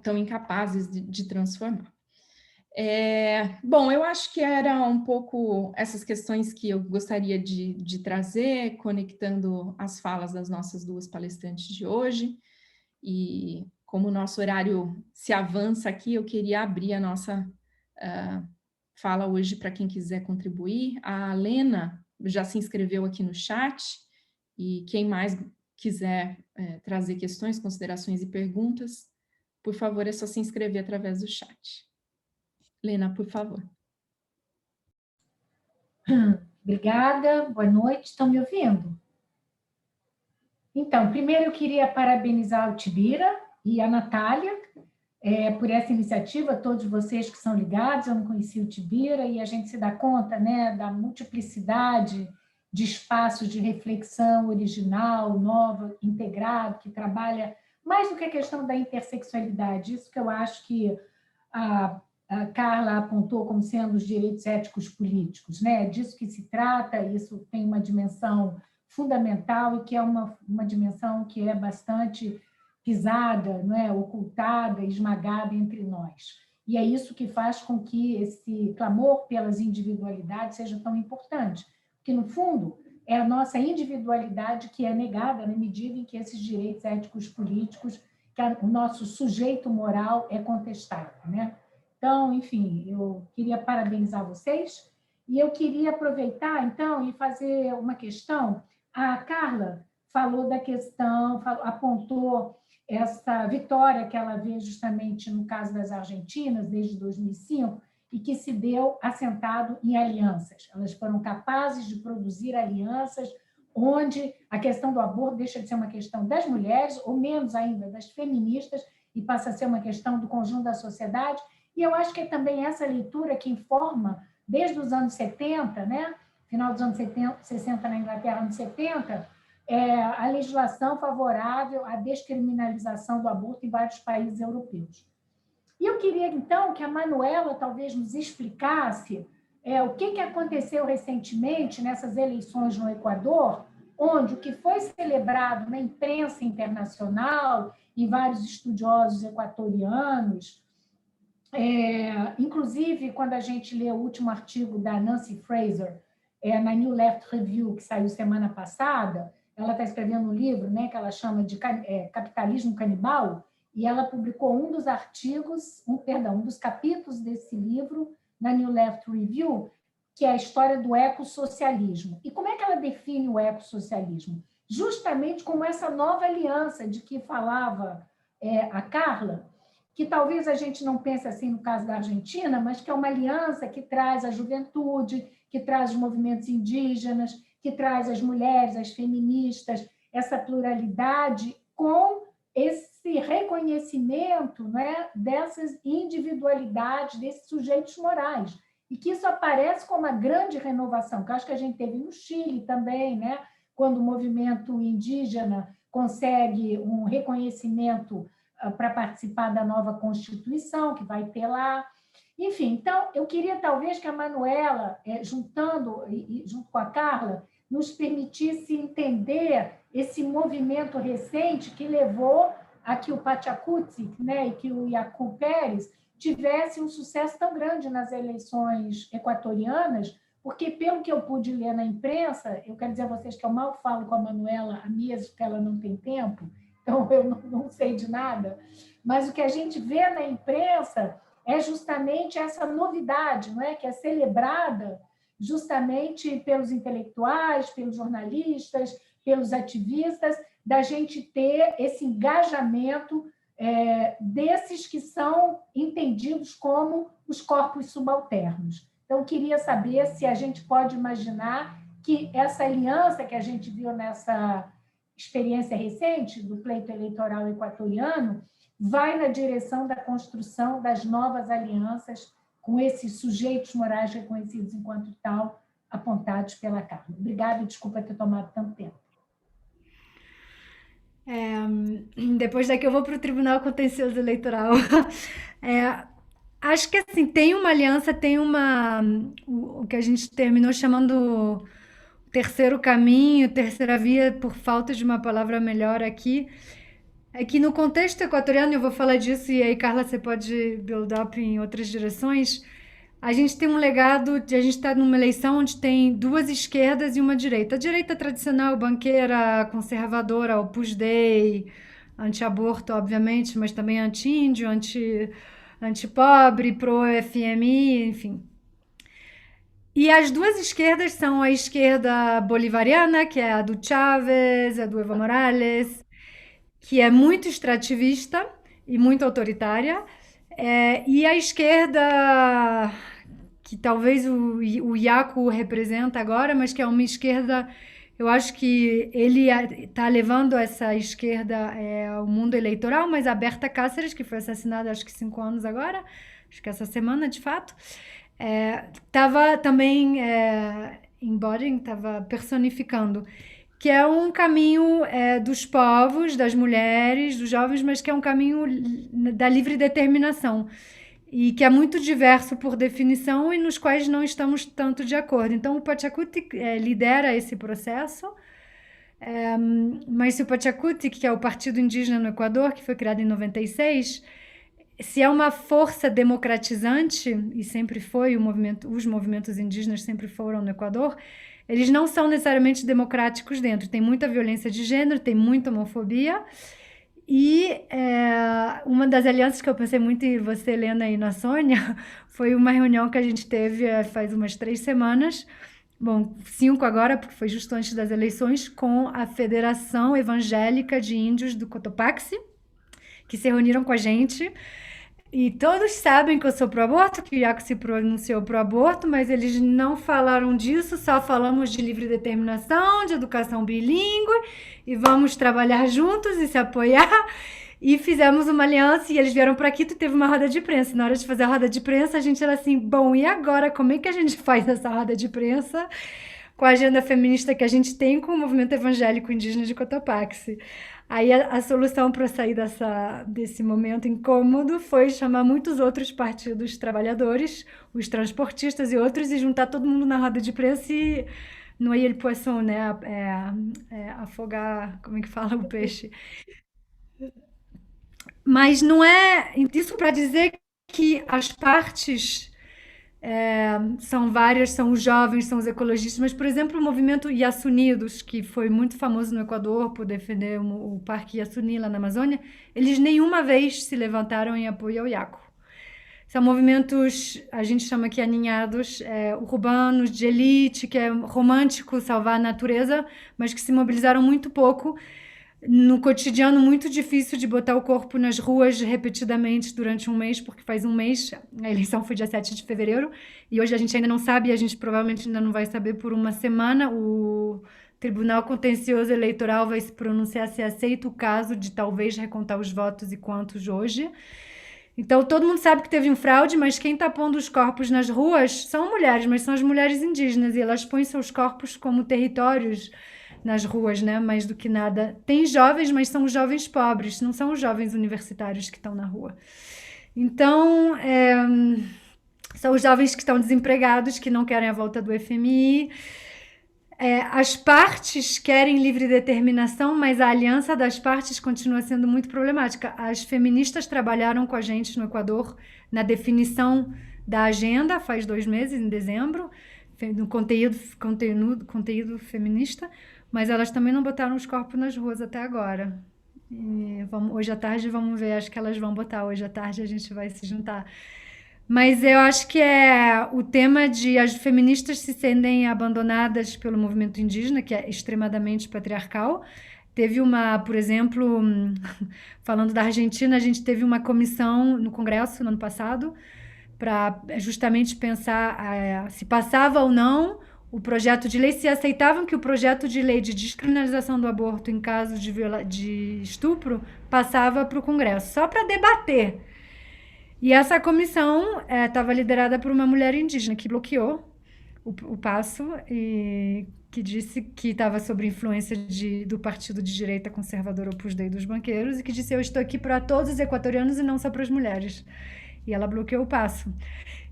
tão incapazes de transformar. Bom, eu acho que era um pouco essas questões que eu gostaria de trazer, conectando as falas das nossas duas palestrantes de hoje, e como o nosso horário se avança aqui, eu queria abrir a nossa fala hoje para quem quiser contribuir. A Lena já se inscreveu aqui no chat, e quem mais quiser trazer questões, considerações e perguntas, por favor, é só se inscrever através do chat. Lena, por favor. Obrigada, boa noite. Estão me ouvindo? Então, primeiro eu queria parabenizar o Tibira e a Natália por essa iniciativa, todos vocês que são ligados. Eu não conhecia o Tibira, e a gente se dá conta, né, da multiplicidade de espaços de reflexão original, nova, integrado, que trabalha mais do que a questão da intersexualidade. Isso que eu acho que a Carla apontou como sendo os direitos éticos políticos, né? Disso que se trata, isso tem uma dimensão fundamental e que é uma dimensão que é bastante pisada, não é? Ocultada, esmagada entre nós. E é isso que faz com que esse clamor pelas individualidades seja tão importante, porque, no fundo, é a nossa individualidade que é negada na medida em que esses direitos éticos políticos, que o nosso sujeito moral é contestado, né? Então, enfim, eu queria parabenizar vocês e eu queria aproveitar, então, e fazer uma questão. A Carla falou da questão, apontou essa vitória que ela vê justamente no caso das argentinas, desde 2005, e que se deu assentado em alianças. Elas foram capazes de produzir alianças onde a questão do aborto deixa de ser uma questão das mulheres, ou menos ainda das feministas, e passa a ser uma questão do conjunto da sociedade. E eu acho que é também essa leitura que informa, desde os anos 70, né? Final dos anos 60 na Inglaterra, anos 70, a legislação favorável à descriminalização do aborto em vários países europeus. E eu queria, então, que a Manuela talvez nos explicasse o que aconteceu recentemente nessas eleições no Equador, onde o que foi celebrado na imprensa internacional, em vários estudiosos equatorianos, inclusive quando a gente lê o último artigo da Nancy Fraser, na New Left Review, que saiu semana passada, ela está escrevendo um livro, né, que ela chama de Capitalismo Canibal, e ela publicou um dos artigos, um dos capítulos desse livro na New Left Review, que é a história do ecossocialismo. E como é que ela define o ecossocialismo? Justamente como essa nova aliança de que falava a Carla, que talvez a gente não pense assim no caso da Argentina, mas que é uma aliança que traz a juventude, que traz os movimentos indígenas, que traz as mulheres, as feministas, essa pluralidade com esse reconhecimento, né, dessas individualidades, desses sujeitos morais. E que isso aparece como uma grande renovação, que eu acho que a gente teve no Chile também, né, quando o movimento indígena consegue um reconhecimento para participar da nova Constituição, que vai ter lá. Enfim, então, eu queria talvez que a Manuela, junto com a Carla, nos permitisse entender esse movimento recente que levou a que o Pachacuti, né, e que o Yacu Pérez tivesse um sucesso tão grande nas eleições equatorianas, porque, pelo que eu pude ler na imprensa, eu quero dizer a vocês que eu mal falo com a Manuela há meses, porque ela não tem tempo, então eu não sei de nada, mas o que a gente vê na imprensa é justamente essa novidade, não é? Que é celebrada justamente pelos intelectuais, pelos jornalistas, pelos ativistas, da gente ter esse engajamento desses que são entendidos como os corpos subalternos. Então, eu queria saber se a gente pode imaginar que essa aliança que a gente viu nessa experiência recente do pleito eleitoral equatoriano vai na direção da construção das novas alianças com esses sujeitos morais reconhecidos enquanto tal, apontados pela Carla. Obrigada e desculpa ter tomado tanto tempo. Depois daqui eu vou para o Tribunal Contencioso Eleitoral. Acho que assim, tem uma aliança, tem o que a gente terminou chamando terceiro caminho, terceira via, por falta de uma palavra melhor aqui, é que no contexto equatoriano, eu vou falar disso, e aí, Carla, você pode build up em outras direções, a gente tem um legado de a gente estar numa eleição onde tem duas esquerdas e uma direita. A direita tradicional, banqueira, conservadora, Opus Dei, anti-aborto, obviamente, mas também anti-índio, anti-pobre, pro-FMI, enfim. E as duas esquerdas são a esquerda bolivariana, que é a do Chávez, a do Evo Morales, que é muito extrativista e muito autoritária, e a esquerda, que talvez o Yacu representa agora, mas que é uma esquerda, eu acho que ele está levando essa esquerda ao mundo eleitoral, mas a Berta Cáceres, que foi assassinada acho que 5 anos agora, acho que essa semana de fato, estava também embodying, estava personificando, que é um caminho dos povos, das mulheres, dos jovens, mas que é um caminho da livre determinação e que é muito diverso por definição e nos quais não estamos tanto de acordo. Então, o Pachakutik lidera esse processo, mas se o Pachakutik, que é o Partido Indígena no Equador, que foi criado em 96, se é uma força democratizante, e sempre foi, os movimentos indígenas sempre foram no Equador, eles não são necessariamente democráticos dentro. Tem muita violência de gênero, tem muita homofobia. E uma das alianças que eu pensei muito em você, Helena, e na Sônia, foi uma reunião que a gente teve faz umas 3 semanas, bom, 5 agora, porque foi justo antes das eleições, com a Federação Evangélica de Índios do Cotopaxi, que se reuniram com a gente. E todos sabem que eu sou pró-aborto, que o Iaco se pronunciou pró-aborto, mas eles não falaram disso, só falamos de livre determinação, de educação bilíngue, e vamos trabalhar juntos e se apoiar. E fizemos uma aliança, e eles vieram para Quito e teve uma roda de prensa. Na hora de fazer a roda de prensa, a gente era assim, bom, e agora? Como é que a gente faz essa roda de prensa com a agenda feminista que a gente tem com o movimento evangélico indígena de Cotopaxi? Aí a solução para sair desse momento incômodo foi chamar muitos outros partidos trabalhadores, os transportistas e outros, e juntar todo mundo na roda de prensa e noyer le poisson, né? Afogar, como é que fala o peixe? Mas não é isso para dizer que as partes são várias, são os jovens, são os ecologistas, mas, por exemplo, o movimento Yasunidos, que foi muito famoso no Equador por defender o Parque Yasuni lá na Amazônia, eles nenhuma vez se levantaram em apoio ao Iaco. São movimentos, a gente chama aqui aninhados, urbanos, de elite, que é romântico salvar a natureza, mas que se mobilizaram muito pouco no cotidiano muito difícil de botar o corpo nas ruas repetidamente durante um mês, porque faz um mês, a eleição foi dia 7 de fevereiro, e hoje a gente ainda não sabe, e a gente provavelmente ainda não vai saber por uma semana. O Tribunal Contencioso Eleitoral vai se pronunciar se aceita o caso de talvez recontar os votos e quantos hoje. Então, todo mundo sabe que teve um fraude, mas quem está pondo os corpos nas ruas são mulheres, mas são as mulheres indígenas, e elas põem seus corpos como territórios nas ruas, né? Mais do que nada. Tem jovens, mas são jovens pobres, não são os jovens universitários que estão na rua. Então, são os jovens que estão desempregados, que não querem a volta do FMI. As partes querem livre determinação, mas a aliança das partes continua sendo muito problemática. As feministas trabalharam com a gente no Equador na definição da agenda faz 2 meses, em dezembro, no conteúdo feminista, mas elas também não botaram os corpos nas ruas até agora. E hoje à tarde vamos ver, acho que elas vão botar. Hoje à tarde a gente vai se juntar. Mas eu acho que o tema de as feministas se sentem abandonadas pelo movimento indígena, que é extremadamente patriarcal. Teve por exemplo, falando da Argentina, a gente teve uma comissão no Congresso no ano passado para justamente pensar se passava ou não o projeto de lei, se aceitavam que o projeto de lei de descriminalização do aborto em caso de estupro passava para o Congresso, só para debater. E essa comissão estava liderada por uma mulher indígena que bloqueou o passo e que disse que estava sob influência do partido de direita conservadora Opus Dei dos banqueiros e que disse: eu estou aqui para todos os equatorianos e não só para as mulheres. E ela bloqueou o passo.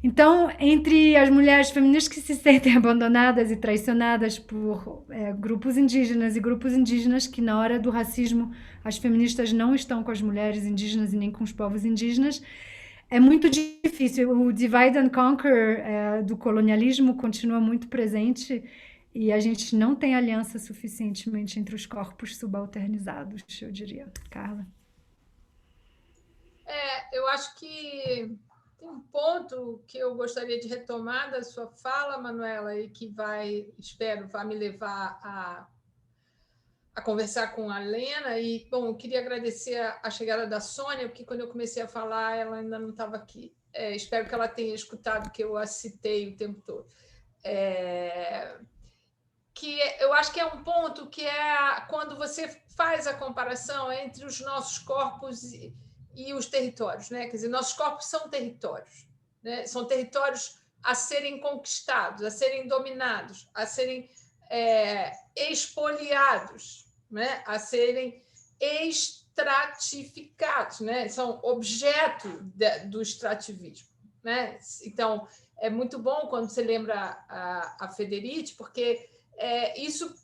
Então, entre as mulheres feministas que se sentem abandonadas e traicionadas por grupos indígenas e grupos indígenas que, na hora do racismo, as feministas não estão com as mulheres indígenas e nem com os povos indígenas, é muito difícil. O divide and conquer do colonialismo continua muito presente e a gente não tem aliança suficientemente entre os corpos subalternizados, eu diria. Carla? Eu acho que tem um ponto que eu gostaria de retomar da sua fala, Manuela, e que espero, vai me levar a conversar com a Helena. E, bom, eu queria agradecer a chegada da Sônia, porque quando eu comecei a falar, ela ainda não estava aqui. Espero que ela tenha escutado que eu a citei o tempo todo. Que eu acho que é um ponto que quando você faz a comparação entre os nossos corpos e os territórios, né? Quer dizer, nossos corpos são territórios, né? São territórios a serem conquistados, a serem dominados, a serem expoliados, né? A serem estratificados, né? São objeto do extrativismo, né? Então, é muito bom quando você lembra a Federici, porque isso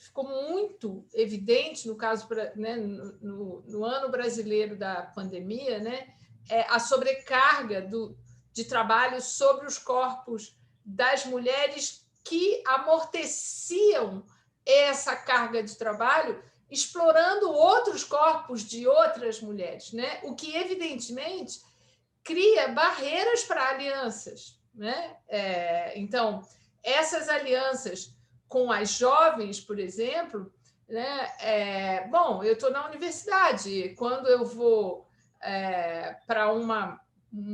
ficou muito evidente no caso, né, no ano brasileiro da pandemia, né? A sobrecarga de trabalho sobre os corpos das mulheres que amorteciam essa carga de trabalho, explorando outros corpos de outras mulheres, né? O que, evidentemente, cria barreiras para alianças, né? Então, essas alianças com as jovens, por exemplo, né? Bom, eu estou na universidade, quando eu vou para um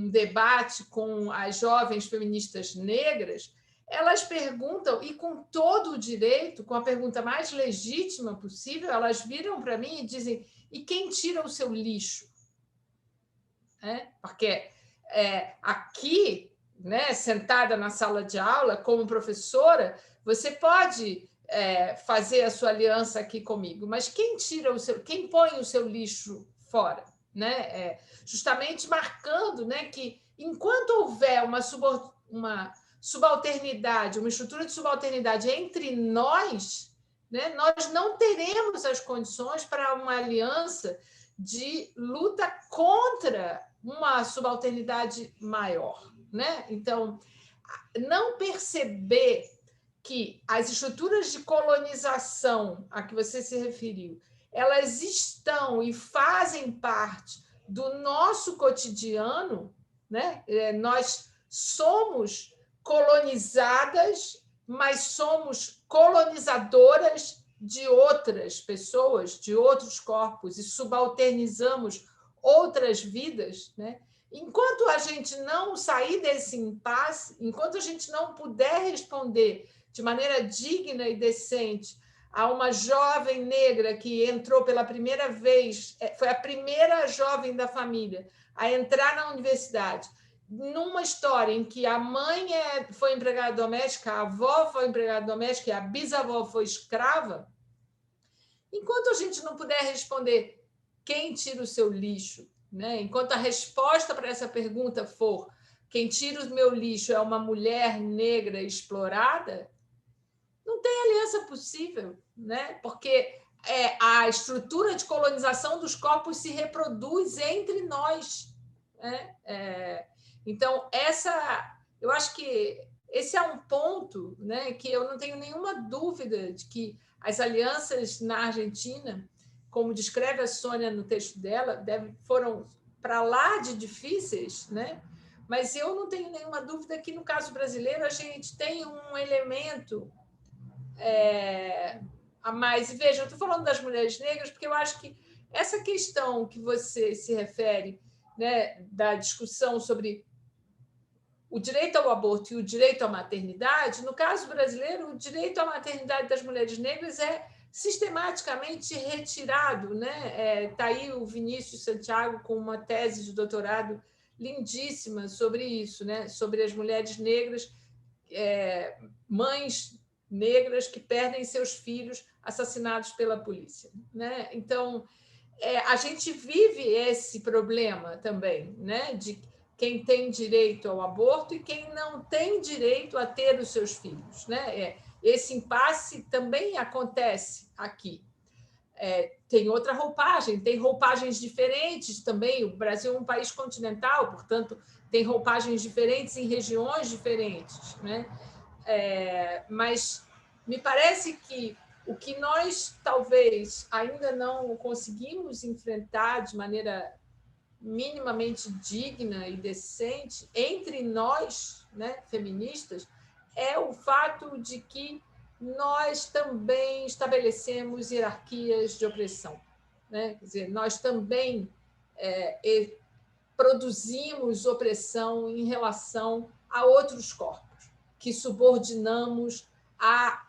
debate com as jovens feministas negras, elas perguntam, e com todo o direito, com a pergunta mais legítima possível, elas viram para mim e dizem: e quem tira o seu lixo? Porque aqui, né, sentada na sala de aula, como professora, você pode fazer a sua aliança aqui comigo, mas quem põe o seu lixo fora? Né? Justamente marcando, né, que enquanto houver uma subalternidade, uma estrutura de subalternidade entre nós, né, nós não teremos as condições para uma aliança de luta contra uma subalternidade maior, né? Então, não perceber que as estruturas de colonização a que você se referiu, elas estão e fazem parte do nosso cotidiano, né? Nós somos colonizadas, mas somos colonizadoras de outras pessoas, de outros corpos, e subalternizamos outras vidas, né? Enquanto a gente não sair desse impasse, enquanto a gente não puder responder de maneira digna e decente a uma jovem negra que entrou pela primeira vez, foi a primeira jovem da família a entrar na universidade, numa história em que a mãe foi empregada doméstica, a avó foi empregada doméstica e a bisavó foi escrava, enquanto a gente não puder responder quem tira o seu lixo, né? Enquanto a resposta para essa pergunta for quem tira o meu lixo é uma mulher negra explorada, não tem aliança possível, né? Porque a estrutura de colonização dos corpos se reproduz entre nós, né? Então, eu acho que esse é um ponto, né, que eu não tenho nenhuma dúvida de que as alianças na Argentina, como descreve a Sônia no texto dela, foram para lá de difíceis, né? Mas eu não tenho nenhuma dúvida que, no caso brasileiro, a gente tem um elemento a mais. E veja, eu estou falando das mulheres negras porque eu acho que essa questão que você se refere, né, da discussão sobre o direito ao aborto e o direito à maternidade, no caso brasileiro, o direito à maternidade das mulheres negras é sistematicamente retirado, né? Tá aí o Vinícius Santiago com uma tese de doutorado lindíssima sobre isso, né? Sobre as mulheres negras, mães negras que perdem seus filhos assassinados pela polícia, né? Então, a gente vive esse problema também, né? De quem tem direito ao aborto e quem não tem direito a ter os seus filhos, né? Esse impasse também acontece aqui. Tem outra roupagem, tem roupagens diferentes também. O Brasil é um país continental, portanto, tem roupagens diferentes em regiões diferentes, né? Mas me parece que o que nós talvez ainda não conseguimos enfrentar de maneira minimamente digna e decente entre nós, né, feministas, é o fato de que nós também estabelecemos hierarquias de opressão, né? Quer dizer, nós também produzimos opressão em relação a outros corpos, que subordinamos a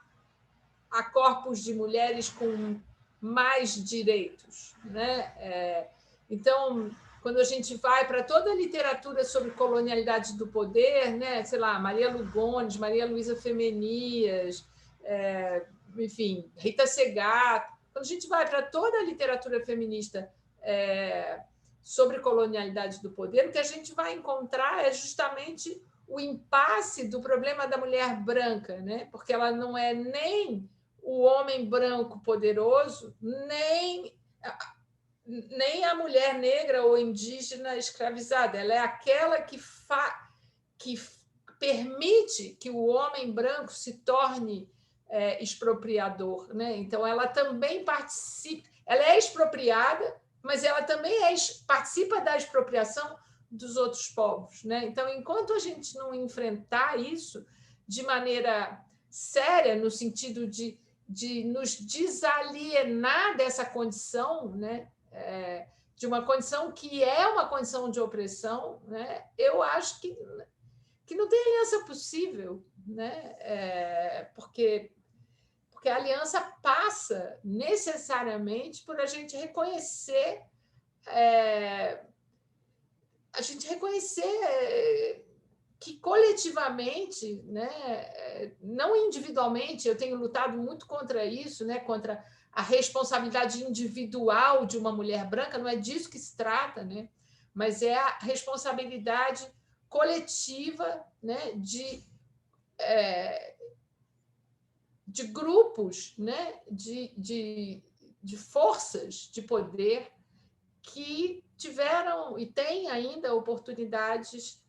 corpos de mulheres com mais direitos, né? Então, quando a gente vai para toda a literatura sobre colonialidade do poder, né, sei lá, Maria Lugones, Maria Luísa Femenias, enfim, Rita Segato, quando a gente vai para toda a literatura feminista sobre colonialidade do poder, o que a gente vai encontrar é justamente o impasse do problema da mulher branca, né? Porque ela não é nem o homem branco poderoso, nem a mulher negra ou indígena escravizada. Ela é aquela que permite que o homem branco se torne expropriador, né? Então, ela também participa, ela é expropriada, mas ela também participa da expropriação dos outros povos, né? Então, enquanto a gente não enfrentar isso de maneira séria, no sentido de nos desalienar dessa condição, né? De uma condição que é uma condição de opressão, né? Eu acho que não tem aliança possível, né? Porque a aliança passa necessariamente por a gente reconhecer que coletivamente, né, não individualmente, eu tenho lutado muito contra isso, né, contra a responsabilidade individual de uma mulher branca, não é disso que se trata, né, mas é a responsabilidade coletiva, né, de grupos, né, de forças de poder que tiveram e têm ainda oportunidades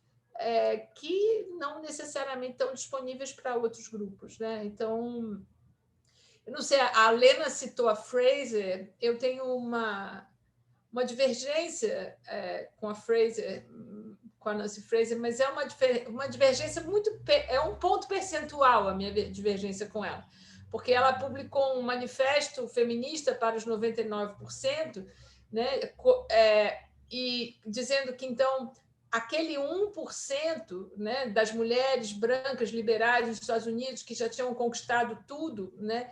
que não necessariamente estão disponíveis para outros grupos, né? Então, eu não sei, a Lena citou a Fraser, eu tenho uma divergência com a Fraser, com a Nancy Fraser, mas é uma divergência é um ponto percentual a minha divergência com ela, porque ela publicou um manifesto feminista para os 99%, né, e dizendo que, então, aquele 1%, né, das mulheres brancas liberais nos Estados Unidos que já tinham conquistado tudo, né,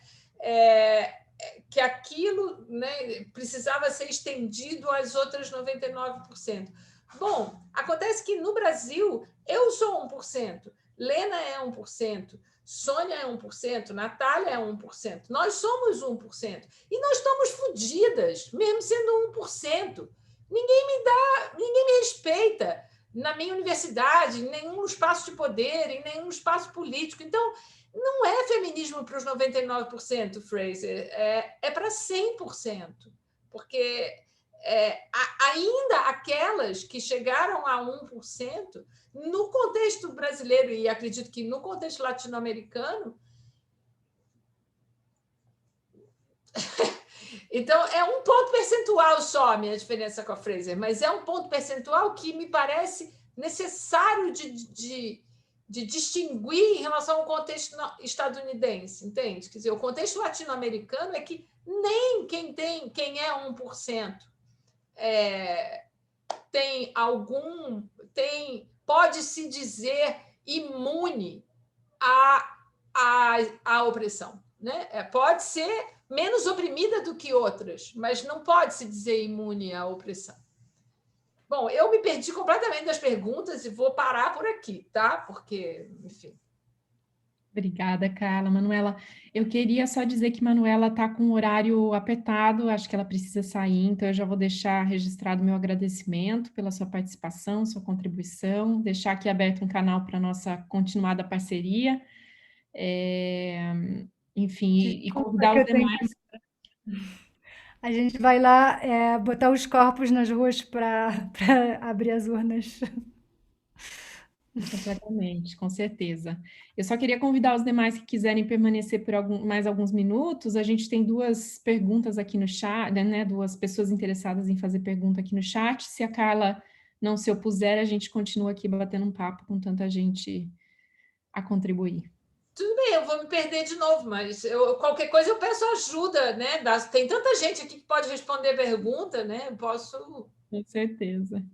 que aquilo, né, precisava ser estendido às outras 99%. Bom, acontece que no Brasil eu sou 1%, Lena é 1%, Sônia é 1%, Natália é 1%. Nós somos 1%. E nós estamos fodidas, mesmo sendo 1%. Ninguém me respeita na minha universidade, em nenhum espaço de poder, em nenhum espaço político. Então, não é feminismo para os 99%, Fraser, é para 100%. Porque ainda aquelas que chegaram a 1%, no contexto brasileiro, e acredito que no contexto latino-americano, então é um ponto percentual só a minha diferença com a Fraser, mas é um ponto percentual que me parece necessário de distinguir em relação ao contexto estadunidense, entende? Quer dizer, o contexto latino-americano é que nem quem é 1% pode-se dizer imune à opressão, né? Pode ser menos oprimida do que outras, mas não pode se dizer imune à opressão. Bom, eu me perdi completamente das perguntas e vou parar por aqui, tá? Porque, enfim. Obrigada, Carla. Manuela, eu queria só dizer que Manuela está com o horário apertado, acho que ela precisa sair, então eu já vou deixar registrado meu agradecimento pela sua participação, sua contribuição, deixar aqui aberto um canal para a nossa continuada parceria, enfim, e convidar os demais. A gente vai lá botar os corpos nas ruas para abrir as urnas. Completamente, com certeza. Eu só queria convidar os demais que quiserem permanecer por mais alguns minutos. A gente tem duas perguntas aqui no chat, né? Duas pessoas interessadas em fazer pergunta aqui no chat. Se a Carla não se opuser, a gente continua aqui batendo um papo com tanta gente a contribuir. Tudo bem, eu vou me perder de novo, mas qualquer coisa eu peço ajuda, né? Tem tanta gente aqui que pode responder pergunta, né? Eu posso. Com certeza.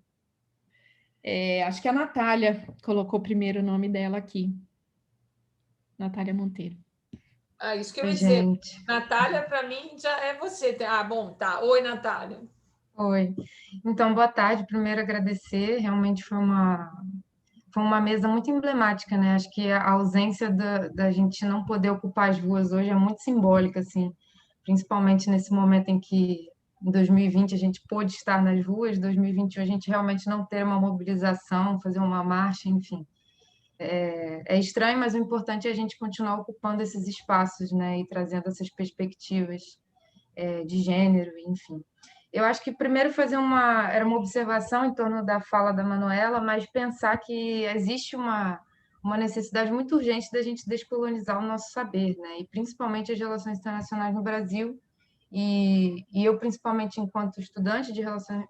Acho que a Natália colocou primeiro o nome dela aqui. Natália Monteiro. Isso que eu ia dizer. Natália, para mim, já é você. Bom, tá. Oi, Natália. Oi. Então, boa tarde. Primeiro, agradecer. Realmente foi uma mesa muito emblemática, né? Acho que a ausência da gente não poder ocupar as ruas hoje é muito simbólica, assim, principalmente nesse momento em que, em 2020, a gente pôde estar nas ruas, em 2021, a gente realmente não ter uma mobilização, fazer uma marcha, enfim. É estranho, mas o importante é a gente continuar ocupando esses espaços, né? E trazendo essas perspectivas de gênero, enfim. Eu acho que primeiro era uma observação em torno da fala da Manuela, mas pensar que existe uma necessidade muito urgente da gente descolonizar o nosso saber, né? E principalmente as relações internacionais no Brasil. E eu, principalmente enquanto estudante de relações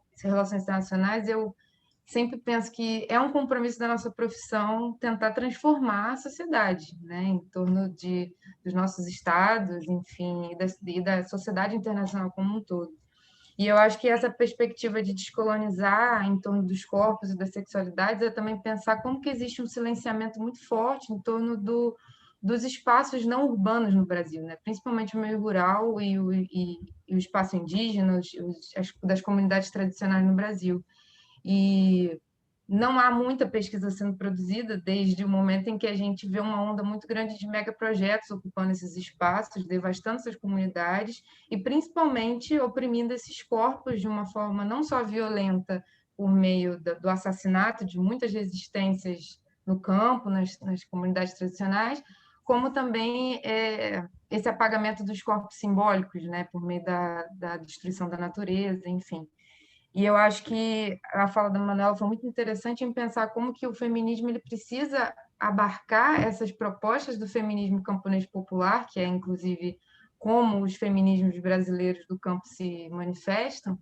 internacionais, eu sempre penso que é um compromisso da nossa profissão tentar transformar a sociedade, né? Em torno dos nossos estados, enfim, e da sociedade internacional como um todo. E eu acho que essa perspectiva de descolonizar em torno dos corpos e das sexualidades é também pensar como que existe um silenciamento muito forte em torno dos espaços não urbanos no Brasil, né? Principalmente o meio rural e o espaço indígena, das comunidades tradicionais no Brasil. E não há muita pesquisa sendo produzida desde o momento em que a gente vê uma onda muito grande de megaprojetos ocupando esses espaços, devastando essas comunidades e principalmente oprimindo esses corpos de uma forma não só violenta por meio do assassinato de muitas resistências no campo, nas comunidades tradicionais, como também esse apagamento dos corpos simbólicos, né, por meio da destruição da natureza, enfim. E eu acho que a fala da Manuela foi muito interessante em pensar como que o feminismo ele precisa abarcar essas propostas do feminismo camponês popular, que é inclusive como os feminismos brasileiros do campo se manifestam,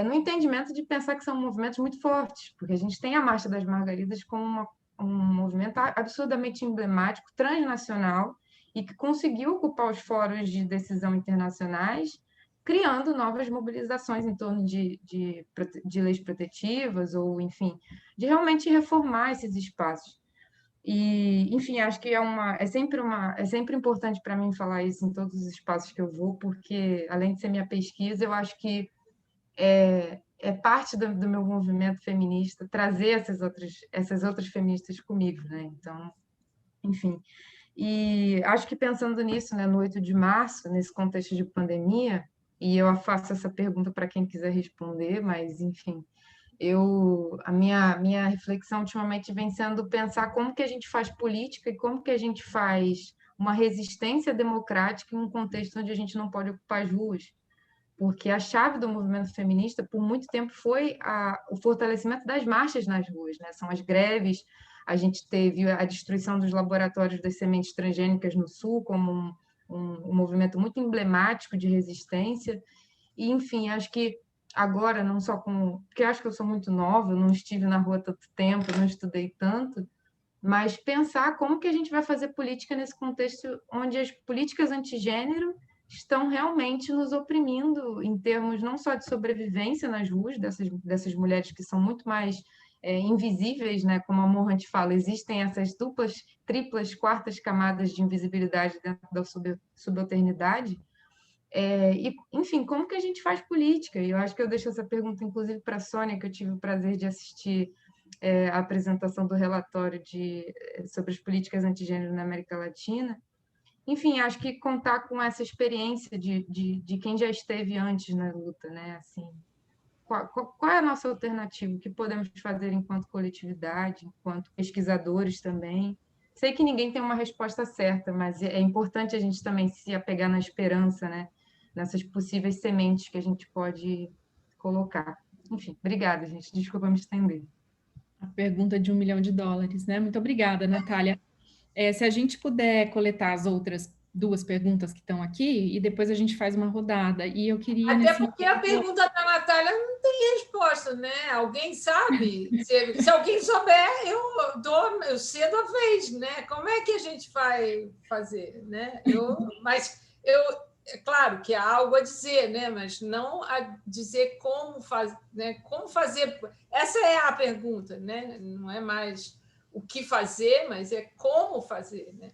no entendimento de pensar que são movimentos muito fortes, porque a gente tem a Marcha das Margaridas como um movimento absurdamente emblemático, transnacional, e que conseguiu ocupar os fóruns de decisão internacionais, criando novas mobilizações em torno de leis protetivas, ou, enfim, de realmente reformar esses espaços. E, enfim, acho que é sempre importante para mim falar isso em todos os espaços que eu vou, porque, além de ser minha pesquisa, eu acho que é parte do meu movimento feminista trazer essas outras feministas comigo, né? Então, enfim. E acho que pensando nisso, né, no 8 de março, nesse contexto de pandemia, e eu faço essa pergunta para quem quiser responder, mas, enfim, a minha reflexão ultimamente vem sendo pensar como que a gente faz política e como que a gente faz uma resistência democrática em um contexto onde a gente não pode ocupar as ruas, porque a chave do movimento feminista, por muito tempo, foi o fortalecimento das marchas nas ruas, né? São as greves, a gente teve a destruição dos laboratórios das sementes transgênicas no Sul, como um movimento muito emblemático de resistência, e, enfim, acho que agora, não só porque acho que eu sou muito nova, eu não estive na rua tanto tempo, não estudei tanto, mas pensar como que a gente vai fazer política nesse contexto onde as políticas antigênero estão realmente nos oprimindo em termos não só de sobrevivência nas ruas dessas mulheres que são muito mais invisíveis, né? Como a Morant fala, existem essas duplas, triplas, quartas camadas de invisibilidade dentro da subalternidade. E, enfim, como que a gente faz política? E eu acho que eu deixo essa pergunta, inclusive, para a Sônia, que eu tive o prazer de assistir a apresentação do relatório sobre as políticas antigênero na América Latina. Enfim, acho que contar com essa experiência de quem já esteve antes na luta, né? Assim, qual é a nossa alternativa? O que podemos fazer enquanto coletividade, enquanto pesquisadores também? Sei que ninguém tem uma resposta certa, mas é importante a gente também se apegar na esperança, né? Nessas possíveis sementes que a gente pode colocar. Enfim, obrigada, gente. Desculpa me estender. A pergunta de $1 milhão, né? Muito obrigada, Natália. Se a gente puder coletar as outras duas perguntas que estão aqui, e depois a gente faz uma rodada. E eu queria... Até porque a pergunta da Natália não tem resposta, né? Alguém sabe? Se alguém souber, eu cedo a vez, né? Como é que a gente vai fazer, né? É claro que há algo a dizer, né? Mas não a dizer como fazer, né? Como fazer. Essa é a pergunta, né? Não é mais o que fazer, mas é como fazer, né?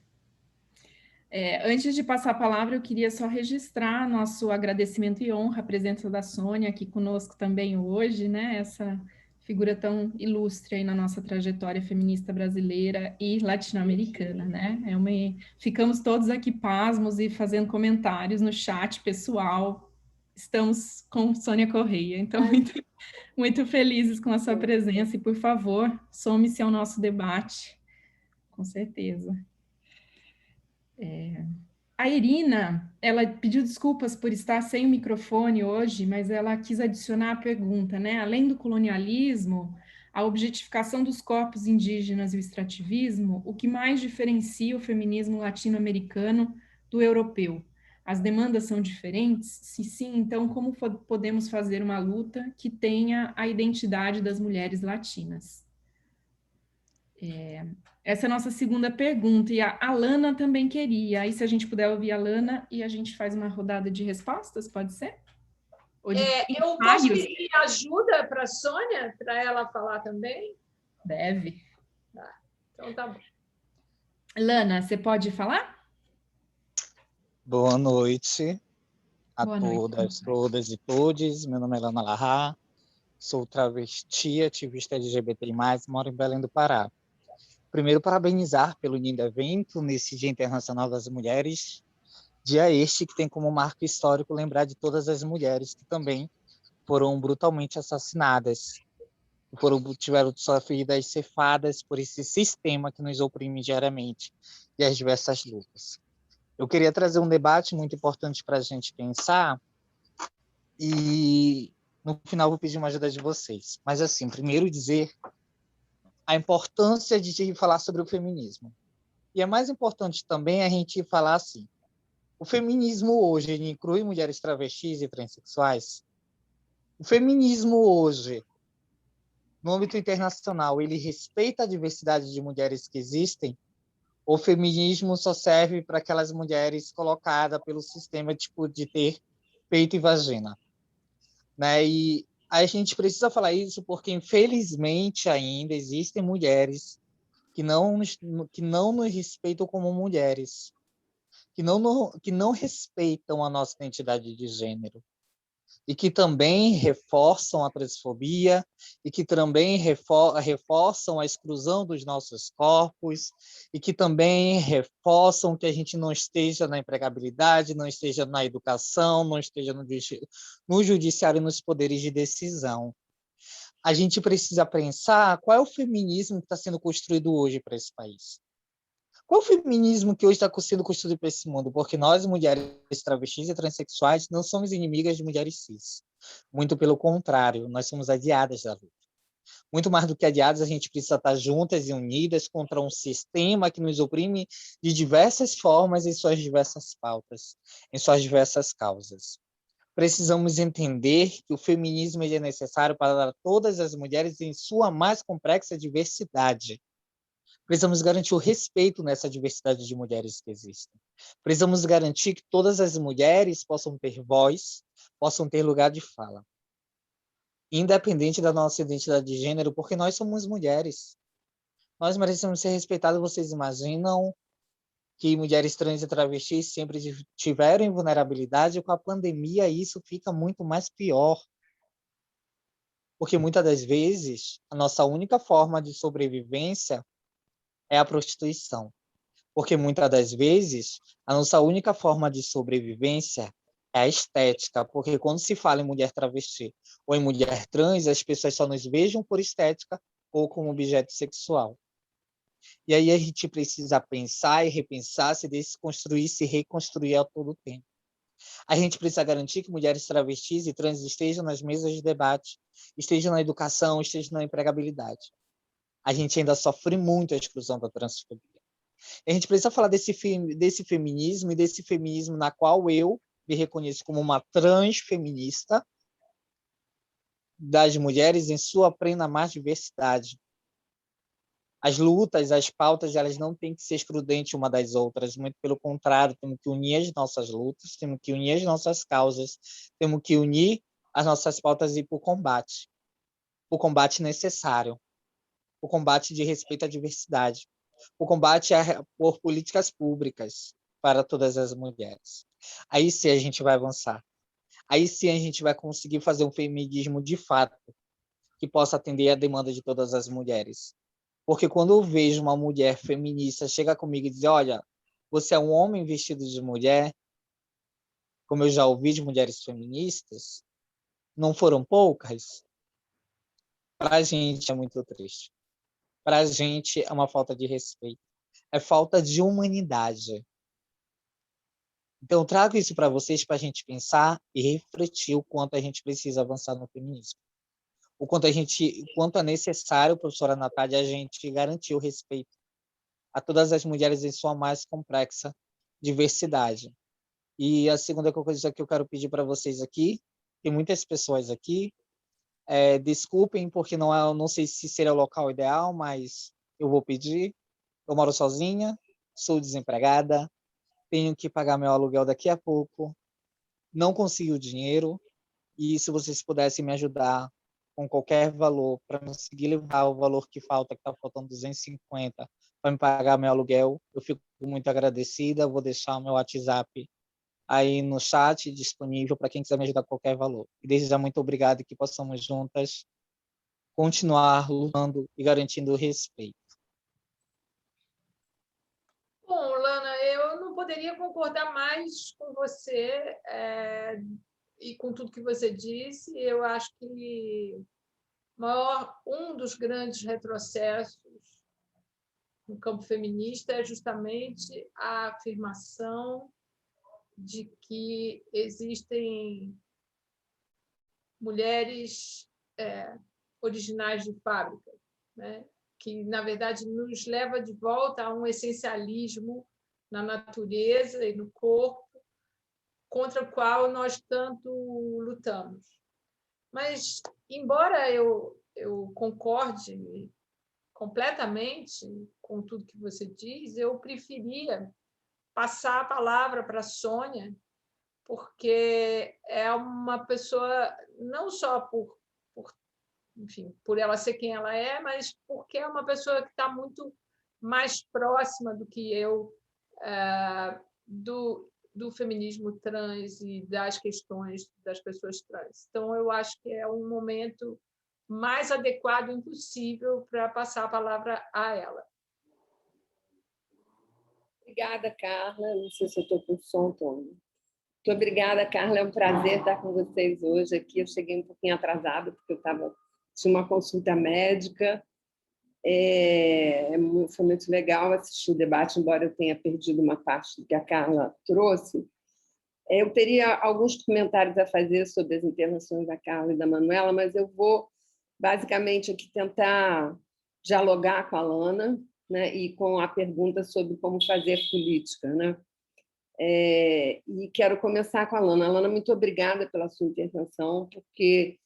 Antes de passar a palavra, eu queria só registrar nosso agradecimento e honra à presença da Sônia aqui conosco também hoje, né? Essa figura tão ilustre aí na nossa trajetória feminista brasileira e latino-americana, né? Ficamos todos aqui pasmos e fazendo comentários no chat pessoal. Estamos com Sônia Correia, então muito felizes com a sua presença e, por favor, some-se ao nosso debate, com certeza. A Irina, ela pediu desculpas por estar sem o microfone hoje, mas ela quis adicionar a pergunta, né? Além do colonialismo, a objetificação dos corpos indígenas e o extrativismo, o que mais diferencia o feminismo latino-americano do europeu? As demandas são diferentes? Se sim, então como podemos fazer uma luta que tenha a identidade das mulheres latinas? Essa é a nossa segunda pergunta, e a Alana também queria. Aí, se a gente puder ouvir a Alana e a gente faz uma rodada de respostas, pode ser? Eu posso pedir ajuda para a Sônia, para ela falar também? Deve. Então, tá bom. Alana, você pode falar? Boa noite a Boa noite. todas e todos. Meu nome é Alana Larra, sou travesti, ativista LGBT+, moro em Belém do Pará. Primeiro, parabenizar pelo lindo evento nesse Dia Internacional das Mulheres, dia este que tem como marco histórico lembrar de todas as mulheres que também foram brutalmente assassinadas, tiveram suas vidas cefadas por esse sistema que nos oprime diariamente e as diversas lutas. Eu queria trazer um debate muito importante para a gente pensar e, no final, vou pedir uma ajuda de vocês. Mas, assim, primeiro dizer a importância de falar sobre o feminismo. E é mais importante também a gente falar assim, o feminismo hoje ele inclui mulheres travestis e transexuais? O feminismo hoje, no âmbito internacional, ele respeita a diversidade de mulheres que existem? O feminismo só serve para aquelas mulheres colocadas pelo sistema tipo, de ter peito e vagina, né? E a gente precisa falar isso porque, infelizmente, ainda existem mulheres que não nos respeitam como mulheres, que não respeitam a nossa identidade de gênero, e que também reforçam a transfobia, e que também reforçam a exclusão dos nossos corpos, e que também reforçam que a gente não esteja na empregabilidade, não esteja na educação, não esteja no judiciário e nos poderes de decisão. A gente precisa pensar qual é o feminismo que está sendo construído hoje para esse país. Qual é o feminismo que hoje está sendo construído para esse mundo? Porque nós, mulheres travestis e transexuais, não somos inimigas de mulheres cis. Muito pelo contrário, nós somos aliadas da luta. Muito mais do que aliadas, a gente precisa estar juntas e unidas contra um sistema que nos oprime de diversas formas em suas diversas pautas, em suas diversas causas. Precisamos entender que o feminismo é necessário para todas as mulheres em sua mais complexa diversidade. Precisamos garantir o respeito nessa diversidade de mulheres que existem. Precisamos garantir que todas as mulheres possam ter voz, possam ter lugar de fala. Independente da nossa identidade de gênero, porque nós somos mulheres. Nós merecemos ser respeitadas. Vocês imaginam que mulheres trans e travestis sempre tiveram vulnerabilidade, e com a pandemia isso fica muito mais pior. Porque muitas das vezes a nossa única forma de sobrevivência é a prostituição. Porque muitas das vezes a nossa única forma de sobrevivência é a estética, porque quando se fala em mulher travesti ou em mulher trans, as pessoas só nos vejam por estética ou como objeto sexual. E aí a gente precisa pensar e repensar, se desconstruir, se reconstruir a todo tempo. A gente precisa garantir que mulheres travestis e trans estejam nas mesas de debate, estejam na educação, estejam na empregabilidade. A gente ainda sofre muito a exclusão da transfobia. A gente precisa falar desse feminismo e desse feminismo na qual eu me reconheço como uma transfeminista das mulheres em sua plena mais diversidade. As lutas, as pautas, elas não têm que ser excludentes uma das outras, muito pelo contrário, temos que unir as nossas lutas, temos que unir as nossas causas, temos que unir as nossas pautas e ir para o combate necessário, o combate de respeito à diversidade, o combate por políticas públicas, para todas as mulheres. Aí sim a gente vai avançar. Aí sim a gente vai conseguir fazer um feminismo de fato, que possa atender a demanda de todas as mulheres. Porque quando eu vejo uma mulher feminista chegar comigo e dizer, olha, você é um homem vestido de mulher, como eu já ouvi de mulheres feministas, não foram poucas, para a gente é muito triste. Para a gente é uma falta de respeito. É falta de humanidade. Então, eu trago isso para vocês para a gente pensar e refletir o quanto a gente precisa avançar no feminismo. O quanto é necessário, professora Natália, a gente garantir o respeito a todas as mulheres em sua mais complexa diversidade. E a segunda coisa que eu quero pedir para vocês aqui, tem muitas pessoas aqui, desculpem, porque não sei se seria o local ideal, mas eu vou pedir. Eu moro sozinha, sou desempregada, tenho que pagar meu aluguel daqui a pouco, não consegui o dinheiro, e se vocês pudessem me ajudar com qualquer valor para conseguir levar o valor que falta, que está faltando 250, para me pagar meu aluguel, eu fico muito agradecida. Vou deixar o meu WhatsApp aí no chat disponível para quem quiser me ajudar com qualquer valor. E desde já, muito obrigado e que possamos juntas continuar lutando e garantindo o respeito. Bom, Lana, eu não poderia concordar mais com você e com tudo que você disse. Eu acho que um dos grandes retrocessos no campo feminista é justamente a afirmação de que existem mulheres originais de fábrica, né? Que, na verdade, nos leva de volta a um essencialismo na natureza e no corpo, contra o qual nós tanto lutamos. Mas, embora eu concorde completamente com tudo que você diz, eu preferia passar a palavra para a Sônia, porque é uma pessoa, não só enfim, por ela ser quem ela é, mas porque é uma pessoa que está muito mais próxima do que eu do feminismo trans e das questões das pessoas trans. Então, eu acho que é um momento mais adequado impossível para passar a palavra a ela. Obrigada, Carla. Não sei se eu estou com som, Tônia. Muito obrigada, Carla. É um prazer estar com vocês hoje aqui. Eu cheguei um pouquinho atrasada, porque tinha uma consulta médica. Foi muito legal assistir o debate, embora eu tenha perdido uma parte do que a Carla trouxe. Eu teria alguns comentários a fazer sobre as intervenções da Carla e da Manuela, mas eu vou, basicamente, aqui tentar dialogar com a Lana, né, e com a pergunta sobre como fazer política, né? E quero começar com a Lana. Lana, muito obrigada pela sua intervenção, porque,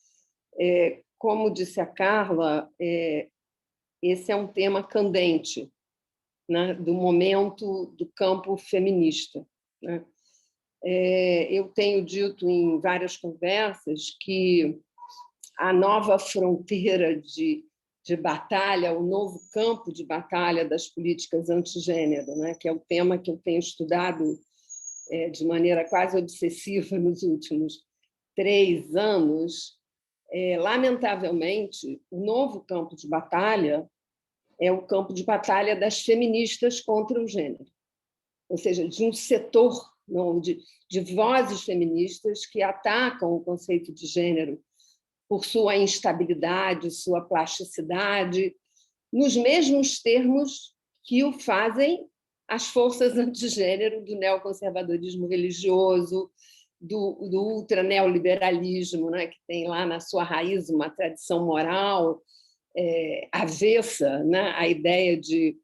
como disse a Carla, esse é um tema candente, né, do momento do campo feminista, né? Eu tenho dito em várias conversas que a nova fronteira de batalha, o novo campo de batalha das políticas antigênero, né, que é o tema que eu tenho estudado de maneira quase obsessiva nos últimos 3 anos, lamentavelmente, o novo campo de batalha é o campo de batalha das feministas contra o gênero, ou seja, de um setor de vozes feministas que atacam o conceito de gênero por sua instabilidade, sua plasticidade, nos mesmos termos que o fazem as forças antigênero do neoconservadorismo religioso, do ultraneoliberalismo, né, que tem lá na sua raiz uma tradição moral avessa, né, à ideia de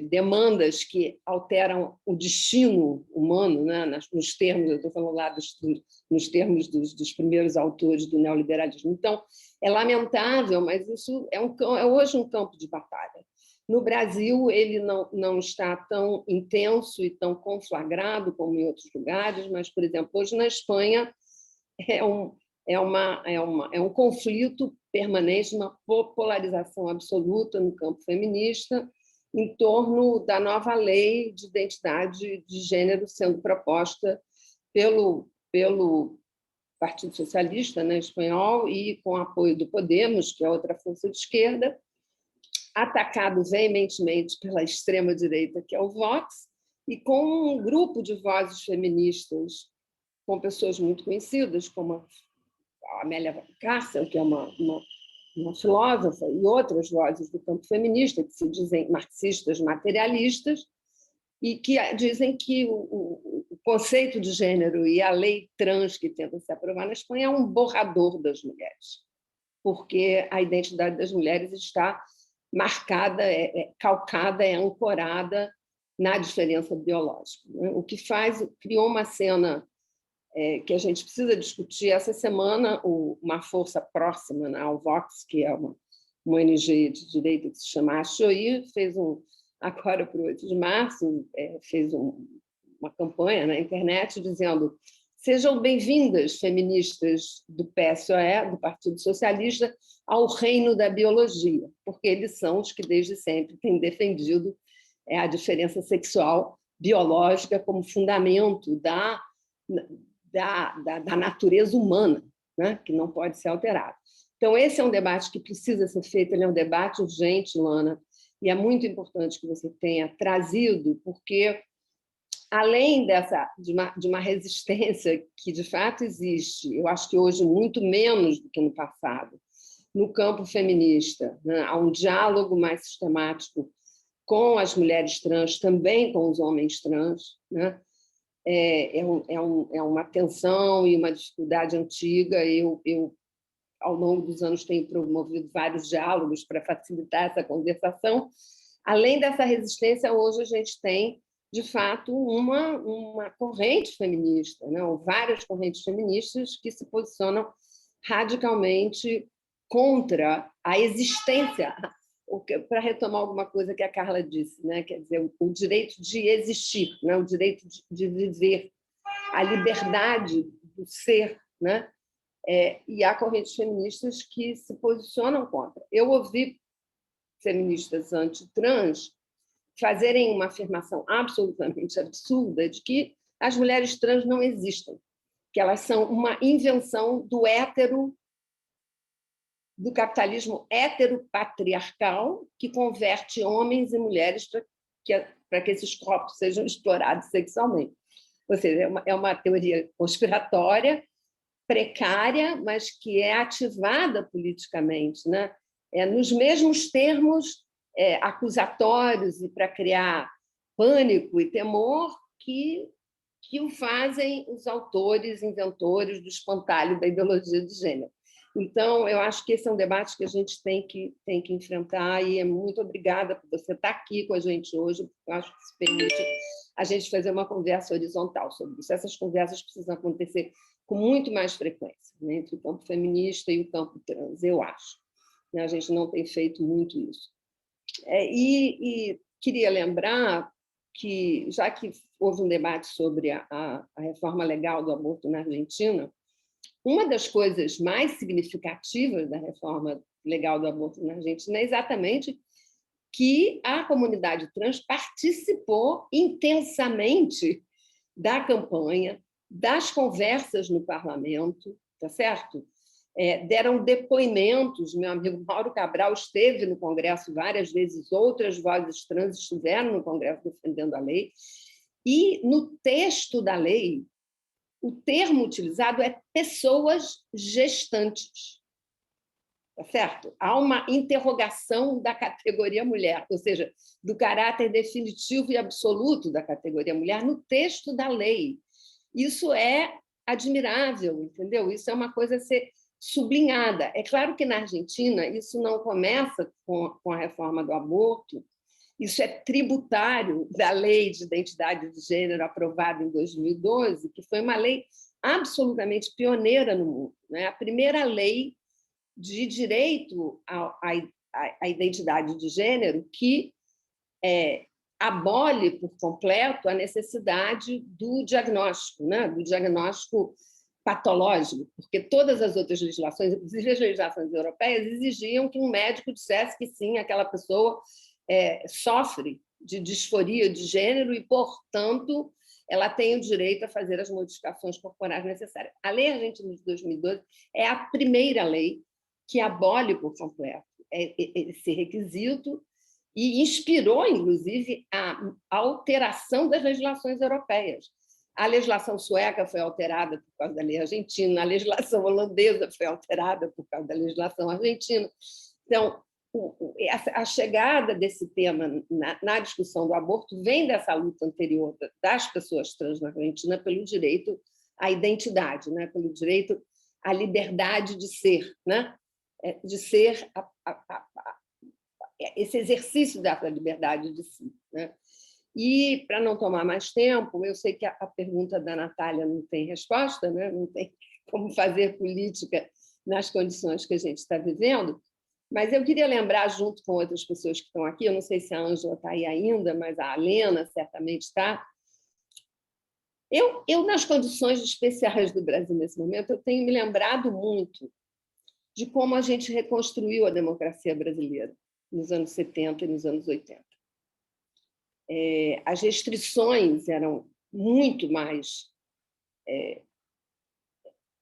demandas que alteram o destino humano, né, nos termos, eu estou falando lá nos termos dos primeiros autores do neoliberalismo. Então, é lamentável, mas isso é hoje um campo de batalha. No Brasil, ele não está tão intenso e tão conflagrado como em outros lugares, mas, por exemplo, hoje na Espanha é um conflito permanente, uma polarização absoluta no campo feminista, em torno da nova lei de identidade de gênero sendo proposta pelo Partido Socialista, né, espanhol, e com apoio do Podemos, que é outra força de esquerda, atacado veementemente pela extrema-direita, que é o Vox, e com um grupo de vozes feministas, com pessoas muito conhecidas, como a Amélia Cárcel, que é uma filósofa, e outras vozes do campo feminista, que se dizem marxistas materialistas, e que dizem que o conceito de gênero e a lei trans que tenta se aprovar na Espanha é um borrador das mulheres, porque a identidade das mulheres está marcada, calcada, ancorada na diferença biológica, né? O que criou uma cena que a gente precisa discutir. Essa semana, uma força próxima, né, ao Vox, que é uma ONG de direita que se chama Achoir, fez agora para o 8 de março, fez uma campanha na internet dizendo: sejam bem-vindas, feministas do PSOE, do Partido Socialista, ao reino da biologia, porque eles são os que desde sempre têm defendido a diferença sexual biológica como fundamento da natureza humana, né, que não pode ser alterado. Então, esse é um debate que precisa ser feito, ele é um debate urgente, Lana, e é muito importante que você tenha trazido, porque, além de uma resistência que, de fato, existe, eu acho que hoje muito menos do que no passado, no campo feminista, né, há um diálogo mais sistemático com as mulheres trans, também com os homens trans, né? É uma tensão e uma dificuldade antiga. Eu, ao longo dos anos, tenho promovido vários diálogos para facilitar essa conversação. Além dessa resistência, hoje a gente tem, de fato, uma corrente feminista, né? Ou várias correntes feministas que se posicionam radicalmente contra a existência, para retomar alguma coisa que a Carla disse, né? Quer dizer, o direito de existir, né? O direito de viver, a liberdade do ser, né? E há correntes feministas que se posicionam contra. Eu ouvi feministas antitrans fazerem uma afirmação absolutamente absurda de que as mulheres trans não existem, que elas são uma invenção do capitalismo heteropatriarcal, que converte homens e mulheres para que esses corpos sejam explorados sexualmente. Ou seja, é uma teoria conspiratória, precária, mas que é ativada politicamente, né? Nos mesmos termos acusatórios e para criar pânico e temor que o fazem os autores, inventores do espantalho da ideologia de gênero. Então, eu acho que esse é um debate que a gente tem que enfrentar, e muito obrigada por você estar aqui com a gente hoje, porque eu acho que isso permite a gente fazer uma conversa horizontal sobre isso. Essas conversas precisam acontecer com muito mais frequência, né, entre o campo feminista e o campo trans, eu acho. A gente não tem feito muito isso. E queria lembrar que, já que houve um debate sobre a reforma legal do aborto na Argentina, uma das coisas mais significativas da reforma legal do aborto na Argentina é exatamente que a comunidade trans participou intensamente da campanha, das conversas no parlamento, tá certo? Deram depoimentos, meu amigo Mauro Cabral esteve no Congresso várias vezes, outras vozes trans estiveram no Congresso defendendo a lei, e no texto da lei, o termo utilizado é pessoas gestantes, tá certo? Há uma interrogação da categoria mulher, ou seja, do caráter definitivo e absoluto da categoria mulher no texto da lei. Isso é admirável, entendeu? Isso é uma coisa a ser sublinhada. É claro que na Argentina isso não começa com a reforma do aborto, isso é tributário da Lei de Identidade de Gênero aprovada em 2012, que foi uma lei absolutamente pioneira no mundo, né? A primeira lei de direito à identidade de gênero que abole por completo a necessidade do diagnóstico, né? Do diagnóstico patológico, porque todas as outras legislações, inclusive as legislações europeias, exigiam que um médico dissesse que sim, aquela pessoa sofre de disforia de gênero e, portanto, ela tem o direito a fazer as modificações corporais necessárias. A Lei Argentina de 2012 é a primeira lei que abole por completo esse requisito e inspirou, inclusive, a alteração das legislações europeias. A legislação sueca foi alterada por causa da lei argentina, a legislação holandesa foi alterada por causa da legislação argentina. Então, a chegada desse tema na discussão do aborto vem dessa luta anterior das pessoas trans na Argentina pelo direito à identidade, né? Pelo direito à liberdade de ser, né? De ser esse exercício dessa liberdade de si, né? E, para não tomar mais tempo, eu sei que a pergunta da Natália não tem resposta, né? Não tem como fazer política nas condições que a gente está vivendo, mas eu queria lembrar, junto com outras pessoas que estão aqui, eu não sei se a Ângela está aí ainda, mas a Alena certamente está. Eu, nas condições especiais do Brasil nesse momento, eu tenho me lembrado muito de como a gente reconstruiu a democracia brasileira nos anos 70 e nos anos 80. As restrições eram muito mais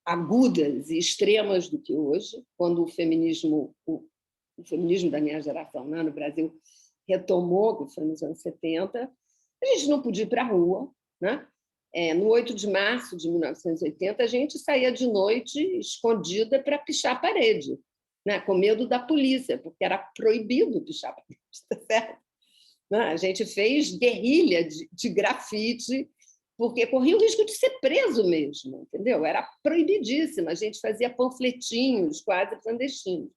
agudas e extremas do que hoje, quando o feminismo da minha geração, né, no Brasil retomou, que foi nos anos 70, a gente não podia ir para a rua, né? No 8 de março de 1980, a gente saía de noite escondida para pichar a parede, né? Com medo da polícia, porque era proibido pichar a parede, tá certo? A gente fez guerrilha de grafite, porque corria o risco de ser preso mesmo, entendeu? Era proibidíssimo, a gente fazia panfletinhos quase clandestinos.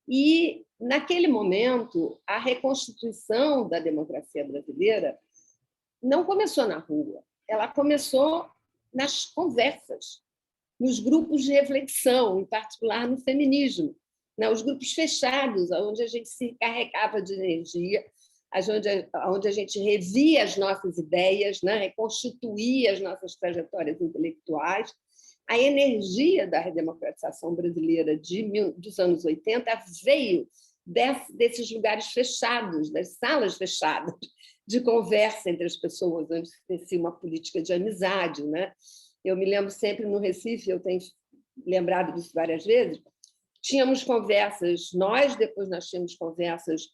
E, naquele momento, a reconstituição da democracia brasileira não começou na rua, ela começou nas conversas, nos grupos de reflexão, em particular no feminismo, né? Os grupos fechados, onde a gente se carregava de energia, onde a gente revia as nossas ideias, né? Reconstituía as nossas trajetórias intelectuais. A energia da redemocratização brasileira dos anos 80 veio desses lugares fechados, das salas fechadas, de conversa entre as pessoas, onde se tecia uma política de amizade, né? Eu me lembro sempre no Recife, eu tenho lembrado disso várias vezes, tínhamos conversas, depois nós tínhamos conversas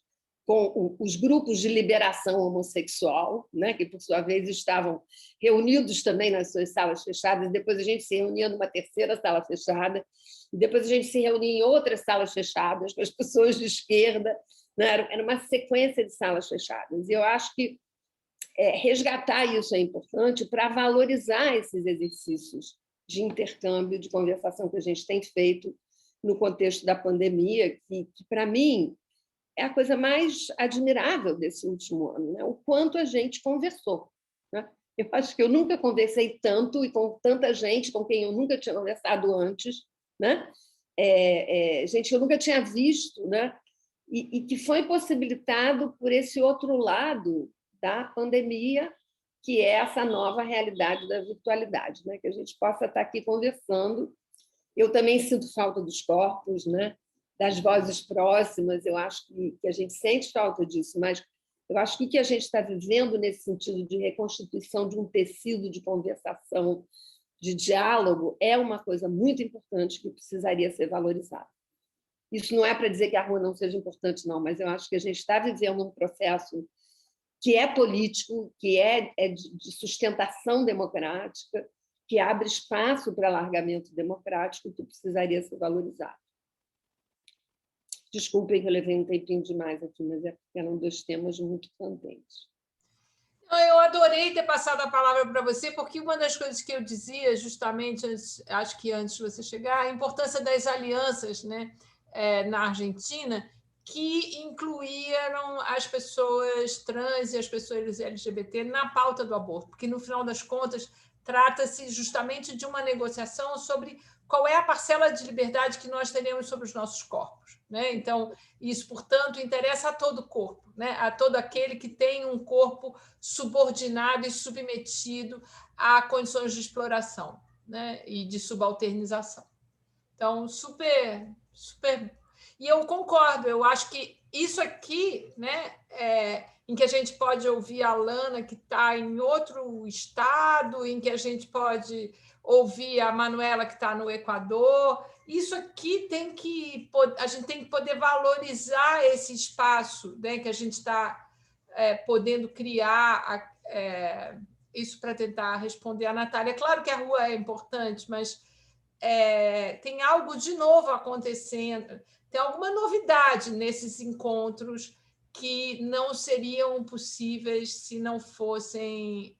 com os grupos de liberação homossexual, né, que, por sua vez, estavam reunidos também nas suas salas fechadas, depois a gente se reunia numa terceira sala fechada, e depois a gente se reunia em outras salas fechadas com as pessoas de esquerda, né? Era uma sequência de salas fechadas. E eu acho que resgatar isso é importante para valorizar esses exercícios de intercâmbio, de conversação que a gente tem feito no contexto da pandemia, que para mim, é a coisa mais admirável desse último ano, né? O quanto a gente conversou, né? Eu acho que eu nunca conversei tanto e com tanta gente com quem eu nunca tinha conversado antes, né? Gente que eu nunca tinha visto, né? E que foi possibilitado por esse outro lado da pandemia, que é essa nova realidade da virtualidade, né? Que a gente possa estar aqui conversando. Eu também sinto falta dos corpos, né? Das vozes próximas, eu acho que a gente sente falta disso, mas eu acho que o que a gente está vivendo nesse sentido de reconstituição de um tecido de conversação, de diálogo, é uma coisa muito importante que precisaria ser valorizada. Isso não é para dizer que a rua não seja importante, não, mas eu acho que a gente está vivendo um processo que é político, que é de sustentação democrática, que abre espaço para alargamento democrático, que precisaria ser valorizado. Desculpem que eu levei um tempinho demais aqui, mas eram dois temas muito candentes. Eu adorei ter passado a palavra para você, porque uma das coisas que eu dizia, justamente, acho que antes de você chegar, a importância das alianças, né, na Argentina, que incluíram as pessoas trans e as pessoas LGBT na pauta do aborto, porque, no final das contas, trata-se justamente de uma negociação sobre qual é a parcela de liberdade que nós teremos sobre os nossos corpos, né? Então, isso, portanto, interessa a todo corpo, né? A todo aquele que tem um corpo subordinado e submetido a condições de exploração, né? E de subalternização. Então, super E eu concordo, eu acho que isso aqui, né, em que a gente pode ouvir a Lana, que está em outro estado, em que a gente pode ouvir a Manuela, que está no Equador, isso aqui a gente tem que poder valorizar esse espaço, né, que a gente está podendo criar, isso para tentar responder a Natália. Claro que a rua é importante, mas tem algo de novo acontecendo, tem alguma novidade nesses encontros que não seriam possíveis se não fossem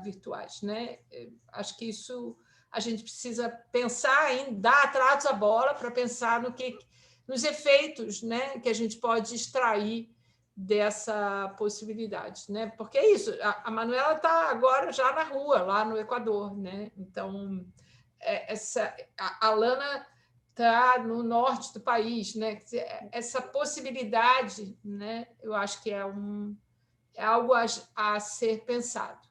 virtuais, né? Acho que isso a gente precisa pensar em dar tratos à bola para pensar nos efeitos, né, que a gente pode extrair dessa possibilidade, né? Porque é isso, a Manuela está agora já na rua, lá no Equador, né? Então, a Lana está no norte do país, né? Essa possibilidade, né? Eu acho que é algo a ser pensado.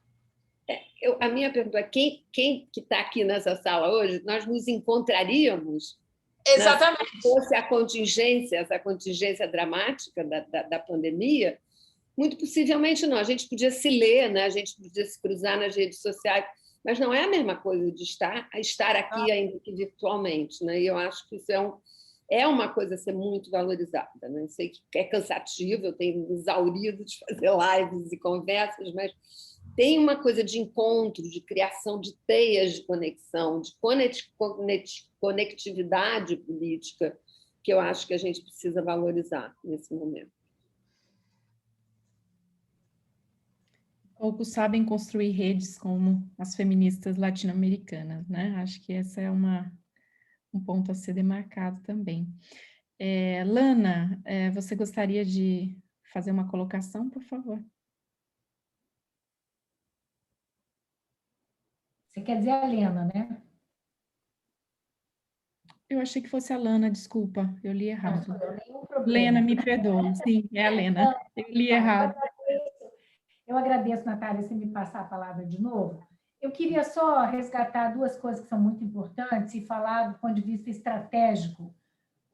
A minha pergunta é: quem que está aqui nessa sala hoje, nós nos encontraríamos? Exatamente. Se fosse essa contingência dramática da pandemia, muito possivelmente não. A gente podia se ler, né? A gente podia se cruzar nas redes sociais, mas não é a mesma coisa de estar aqui ainda que virtualmente, né? E eu acho que isso é uma coisa a ser muito valorizada, né? Eu sei que é cansativo, eu tenho exaurido de fazer lives e conversas, mas tem uma coisa de encontro, de criação de teias de conexão, de conectividade política, que eu acho que a gente precisa valorizar nesse momento. Poucos sabem construir redes como as feministas latino-americanas, né? Acho que esse é um ponto a ser demarcado também. Lana, você gostaria de fazer uma colocação, por favor? Você quer dizer a Lena, né? Eu achei que fosse a Lana, desculpa, eu li errado. Não, nenhum problema. Lena, me perdoe, sim, é a Lena, eu li errado. Eu agradeço, Natália, se me passar a palavra de novo. Eu queria só resgatar duas coisas que são muito importantes e falar do ponto de vista estratégico.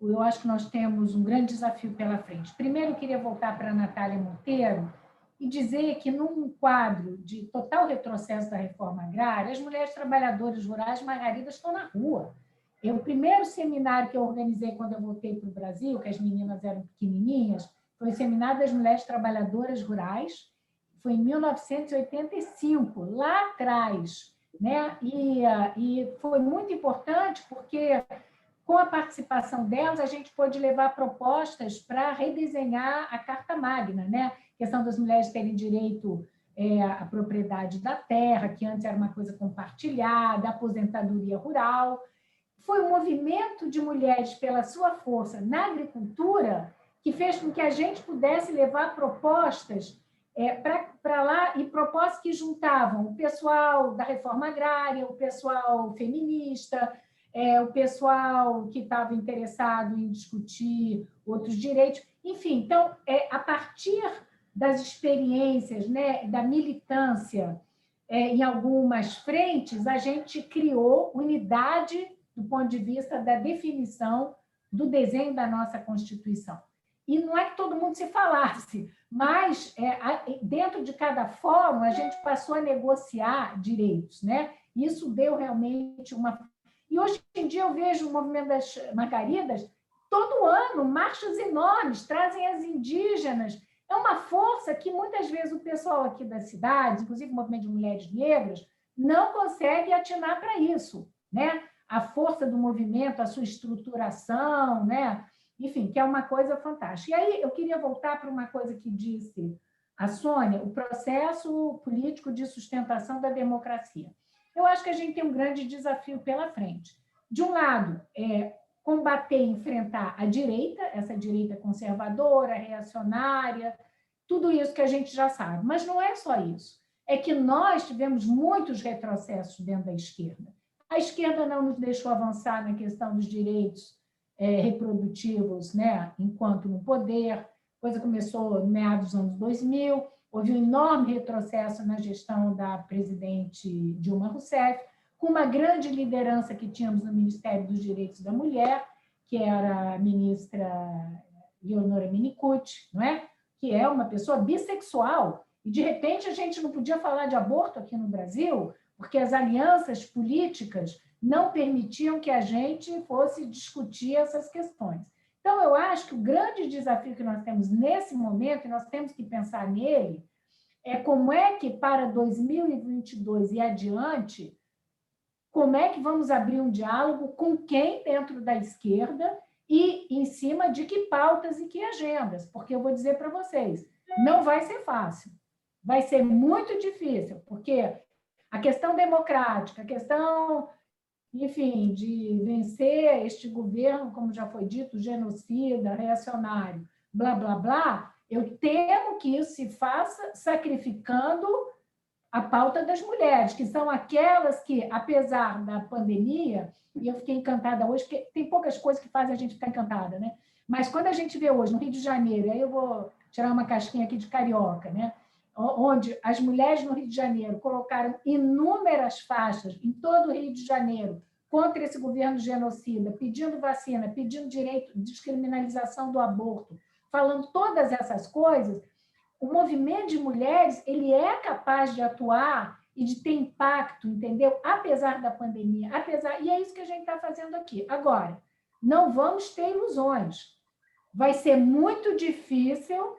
Eu acho que nós temos um grande desafio pela frente. Primeiro, eu queria voltar para a Natália Monteiro e dizer que, num quadro de total retrocesso da reforma agrária, as mulheres trabalhadoras rurais margaridas estão na rua. O primeiro seminário que eu organizei quando eu voltei para o Brasil, que as meninas eram pequenininhas, foi o Seminário das Mulheres Trabalhadoras Rurais, foi em 1985, lá atrás, né? E foi muito importante porque, com a participação delas, a gente pôde levar propostas para redesenhar a Carta Magna, né? A questão das mulheres terem direito à propriedade da terra, que antes era uma coisa compartilhada, a aposentadoria rural. Foi um movimento de mulheres pela sua força na agricultura que fez com que a gente pudesse levar propostas para lá, e propostas que juntavam o pessoal da reforma agrária, o pessoal feminista, o pessoal que estava interessado em discutir outros direitos. Enfim, então, a partir das experiências, né, da militância em algumas frentes, a gente criou unidade do ponto de vista da definição do desenho da nossa Constituição. E não é que todo mundo se falasse, mas dentro de cada fórum a gente passou a negociar direitos, né? Isso deu realmente uma... E hoje em dia eu vejo o movimento das Margaridas, todo ano, marchas enormes, trazem as indígenas. É uma força que muitas vezes o pessoal aqui da cidade, inclusive o movimento de mulheres negras, não consegue atinar para isso, né? A força do movimento, a sua estruturação, né? Enfim, que é uma coisa fantástica. E aí eu queria voltar para uma coisa que disse a Sônia, o processo político de sustentação da democracia. Eu acho que a gente tem um grande desafio pela frente. De um lado, combater e enfrentar a direita, essa direita conservadora, reacionária, tudo isso que a gente já sabe. Mas não é só isso. É que nós tivemos muitos retrocessos dentro da esquerda. A esquerda não nos deixou avançar na questão dos direitos reprodutivos, né, enquanto no poder. A coisa começou no meados dos anos 2000, houve um enorme retrocesso na gestão da presidente Dilma Rousseff, com uma grande liderança que tínhamos no Ministério dos Direitos da Mulher, que era a ministra Leonora Minicucci, não é? Que é uma pessoa bissexual, e de repente a gente não podia falar de aborto aqui no Brasil, porque as alianças políticas não permitiam que a gente fosse discutir essas questões. Então, eu acho que o grande desafio que nós temos nesse momento, e nós temos que pensar nele, é como é que para 2022 e adiante, como é que vamos abrir um diálogo com quem dentro da esquerda e em cima de que pautas e que agendas, porque eu vou dizer para vocês, não vai ser fácil, vai ser muito difícil, porque a questão democrática, a questão, enfim, de vencer este governo, como já foi dito, genocida, reacionário, blá, blá, blá, eu temo que isso se faça sacrificando a pauta das mulheres, que são aquelas que, apesar da pandemia, e eu fiquei encantada hoje, porque tem poucas coisas que fazem a gente ficar encantada, né? Mas quando a gente vê hoje no Rio de Janeiro, aí eu vou tirar uma casquinha aqui de carioca, né? Onde as mulheres no Rio de Janeiro colocaram inúmeras faixas em todo o Rio de Janeiro contra esse governo genocida, pedindo vacina, pedindo direito de descriminalização do aborto, falando todas essas coisas, o movimento de mulheres ele é capaz de atuar e de ter impacto, entendeu? Apesar da pandemia, e é isso que a gente está fazendo aqui. Agora, não vamos ter ilusões. Vai ser muito difícil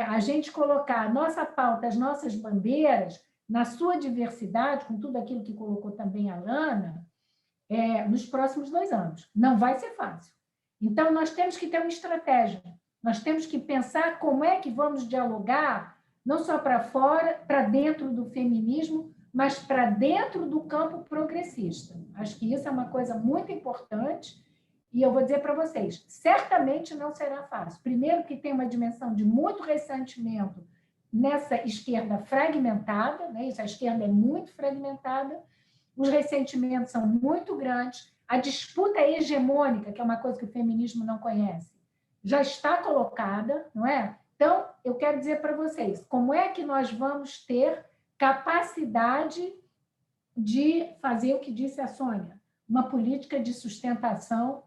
a gente colocar a nossa pauta, as nossas bandeiras, na sua diversidade, com tudo aquilo que colocou também a Lana, nos próximos 2 anos. Não vai ser fácil. Então, nós temos que ter uma estratégia. Nós temos que pensar como é que vamos dialogar, não só para fora, para dentro do feminismo, mas para dentro do campo progressista. Acho que isso é uma coisa muito importante e eu vou dizer para vocês, certamente não será fácil. Primeiro que tem uma dimensão de muito ressentimento nessa esquerda fragmentada, né? Isso, a esquerda é muito fragmentada, os ressentimentos são muito grandes, a disputa hegemônica, que é uma coisa que o feminismo não conhece, já está colocada, não é? Então, eu quero dizer para vocês, como é que nós vamos ter capacidade de fazer o que disse a Sônia, uma política de sustentação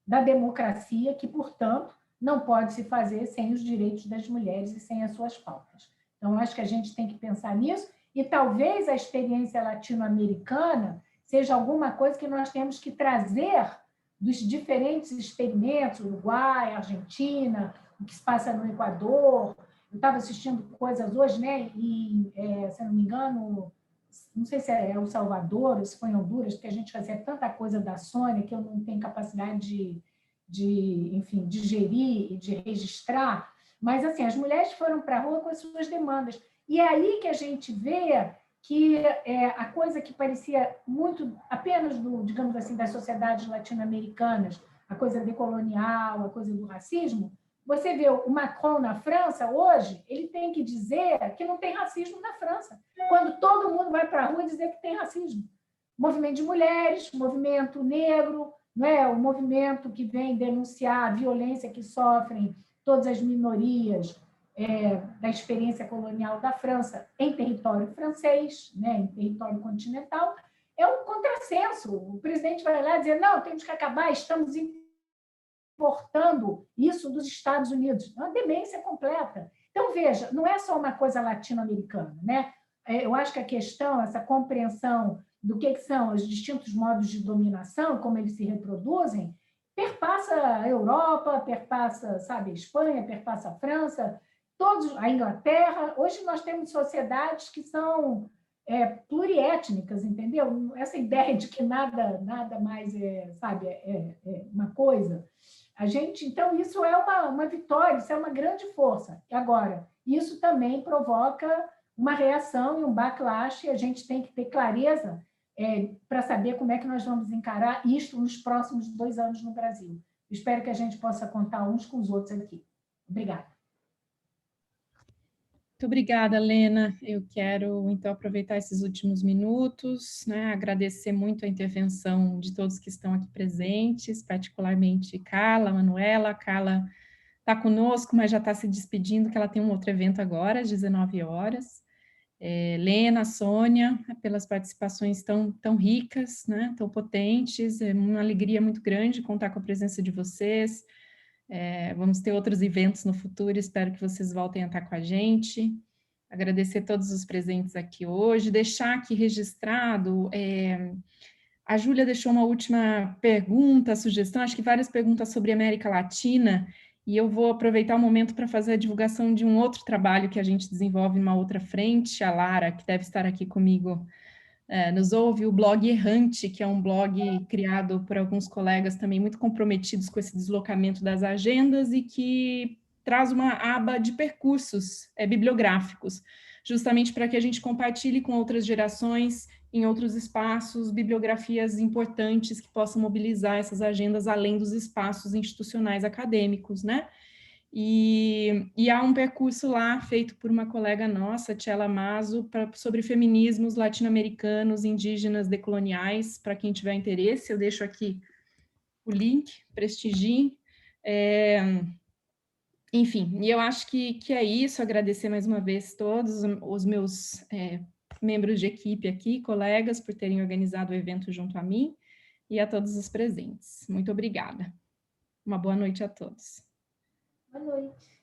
da democracia que, portanto, não pode se fazer sem os direitos das mulheres e sem as suas pautas. Então, acho que a gente tem que pensar nisso e talvez a experiência latino-americana seja alguma coisa que nós temos que trazer dos diferentes experimentos, Uruguai, Argentina, o que se passa no Equador. Eu estava assistindo coisas hoje, né? E, se não me engano, não sei se é El Salvador ou se foi em Honduras, porque a gente recebe tanta coisa da Sônia que eu não tenho capacidade enfim, de gerir e de registrar. Mas, assim, as mulheres foram para a rua com as suas demandas. E é aí que a gente vê que a coisa que parecia muito apenas digamos assim, das sociedades latino-americanas, a coisa decolonial, a coisa do racismo, você vê o Macron na França hoje, ele tem que dizer que não tem racismo na França, quando todo mundo vai para a rua dizer que tem racismo. Movimento de mulheres, movimento negro, não é? O movimento que vem denunciar a violência que sofrem todas as minorias da experiência colonial da França em território francês, né, em território continental, é um contrassenso. O presidente vai lá dizer, não, temos que acabar, estamos importando isso dos Estados Unidos. É uma demência completa. Então, veja, não é só uma coisa latino-americana, né? Eu acho que a questão, essa compreensão do que são os distintos modos de dominação, como eles se reproduzem, perpassa a Europa, perpassa, sabe, a Espanha, perpassa a França, a Inglaterra. Hoje nós temos sociedades que são pluriétnicas, entendeu? Essa ideia de que nada mais sabe, uma coisa. Então, isso é uma vitória, isso é uma grande força. E agora, isso também provoca uma reação e um backlash, e a gente tem que ter clareza para saber como é que nós vamos encarar isto nos próximos 2 anos no Brasil. Espero que a gente possa contar uns com os outros aqui. Obrigada. Muito obrigada, Lena. Eu quero, então, aproveitar esses últimos minutos, né, agradecer muito a intervenção de todos que estão aqui presentes, particularmente Carla, Manuela. A Carla está conosco, mas já está se despedindo, que ela tem um outro evento agora, às 19 horas. Lena, Sônia, pelas participações tão ricas, né, tão potentes, é uma alegria muito grande contar com a presença de vocês. Vamos ter outros eventos no futuro, espero que vocês voltem a estar com a gente. Agradecer a todos os presentes aqui hoje, deixar aqui registrado, a Júlia deixou uma última pergunta, sugestão, acho que várias perguntas sobre América Latina, e eu vou aproveitar o momento para fazer a divulgação de um outro trabalho que a gente desenvolve numa outra frente. A Lara, que deve estar aqui comigo, nos ouve, o blog Errante, que é um blog criado por alguns colegas também muito comprometidos com esse deslocamento das agendas e que traz uma aba de percursos bibliográficos, justamente para que a gente compartilhe com outras gerações, em outros espaços, bibliografias importantes que possam mobilizar essas agendas além dos espaços institucionais acadêmicos, né? E há um percurso lá feito por uma colega nossa, Tchela Mazo, sobre feminismos latino-americanos, indígenas, decoloniais. Para quem tiver interesse, eu deixo aqui o link, prestigiem. Enfim, e eu acho que é isso, agradecer mais uma vez todos os meus membros de equipe aqui, colegas, por terem organizado o evento junto a mim, e a todos os presentes. Muito obrigada. Uma boa noite a todos. Boa noite.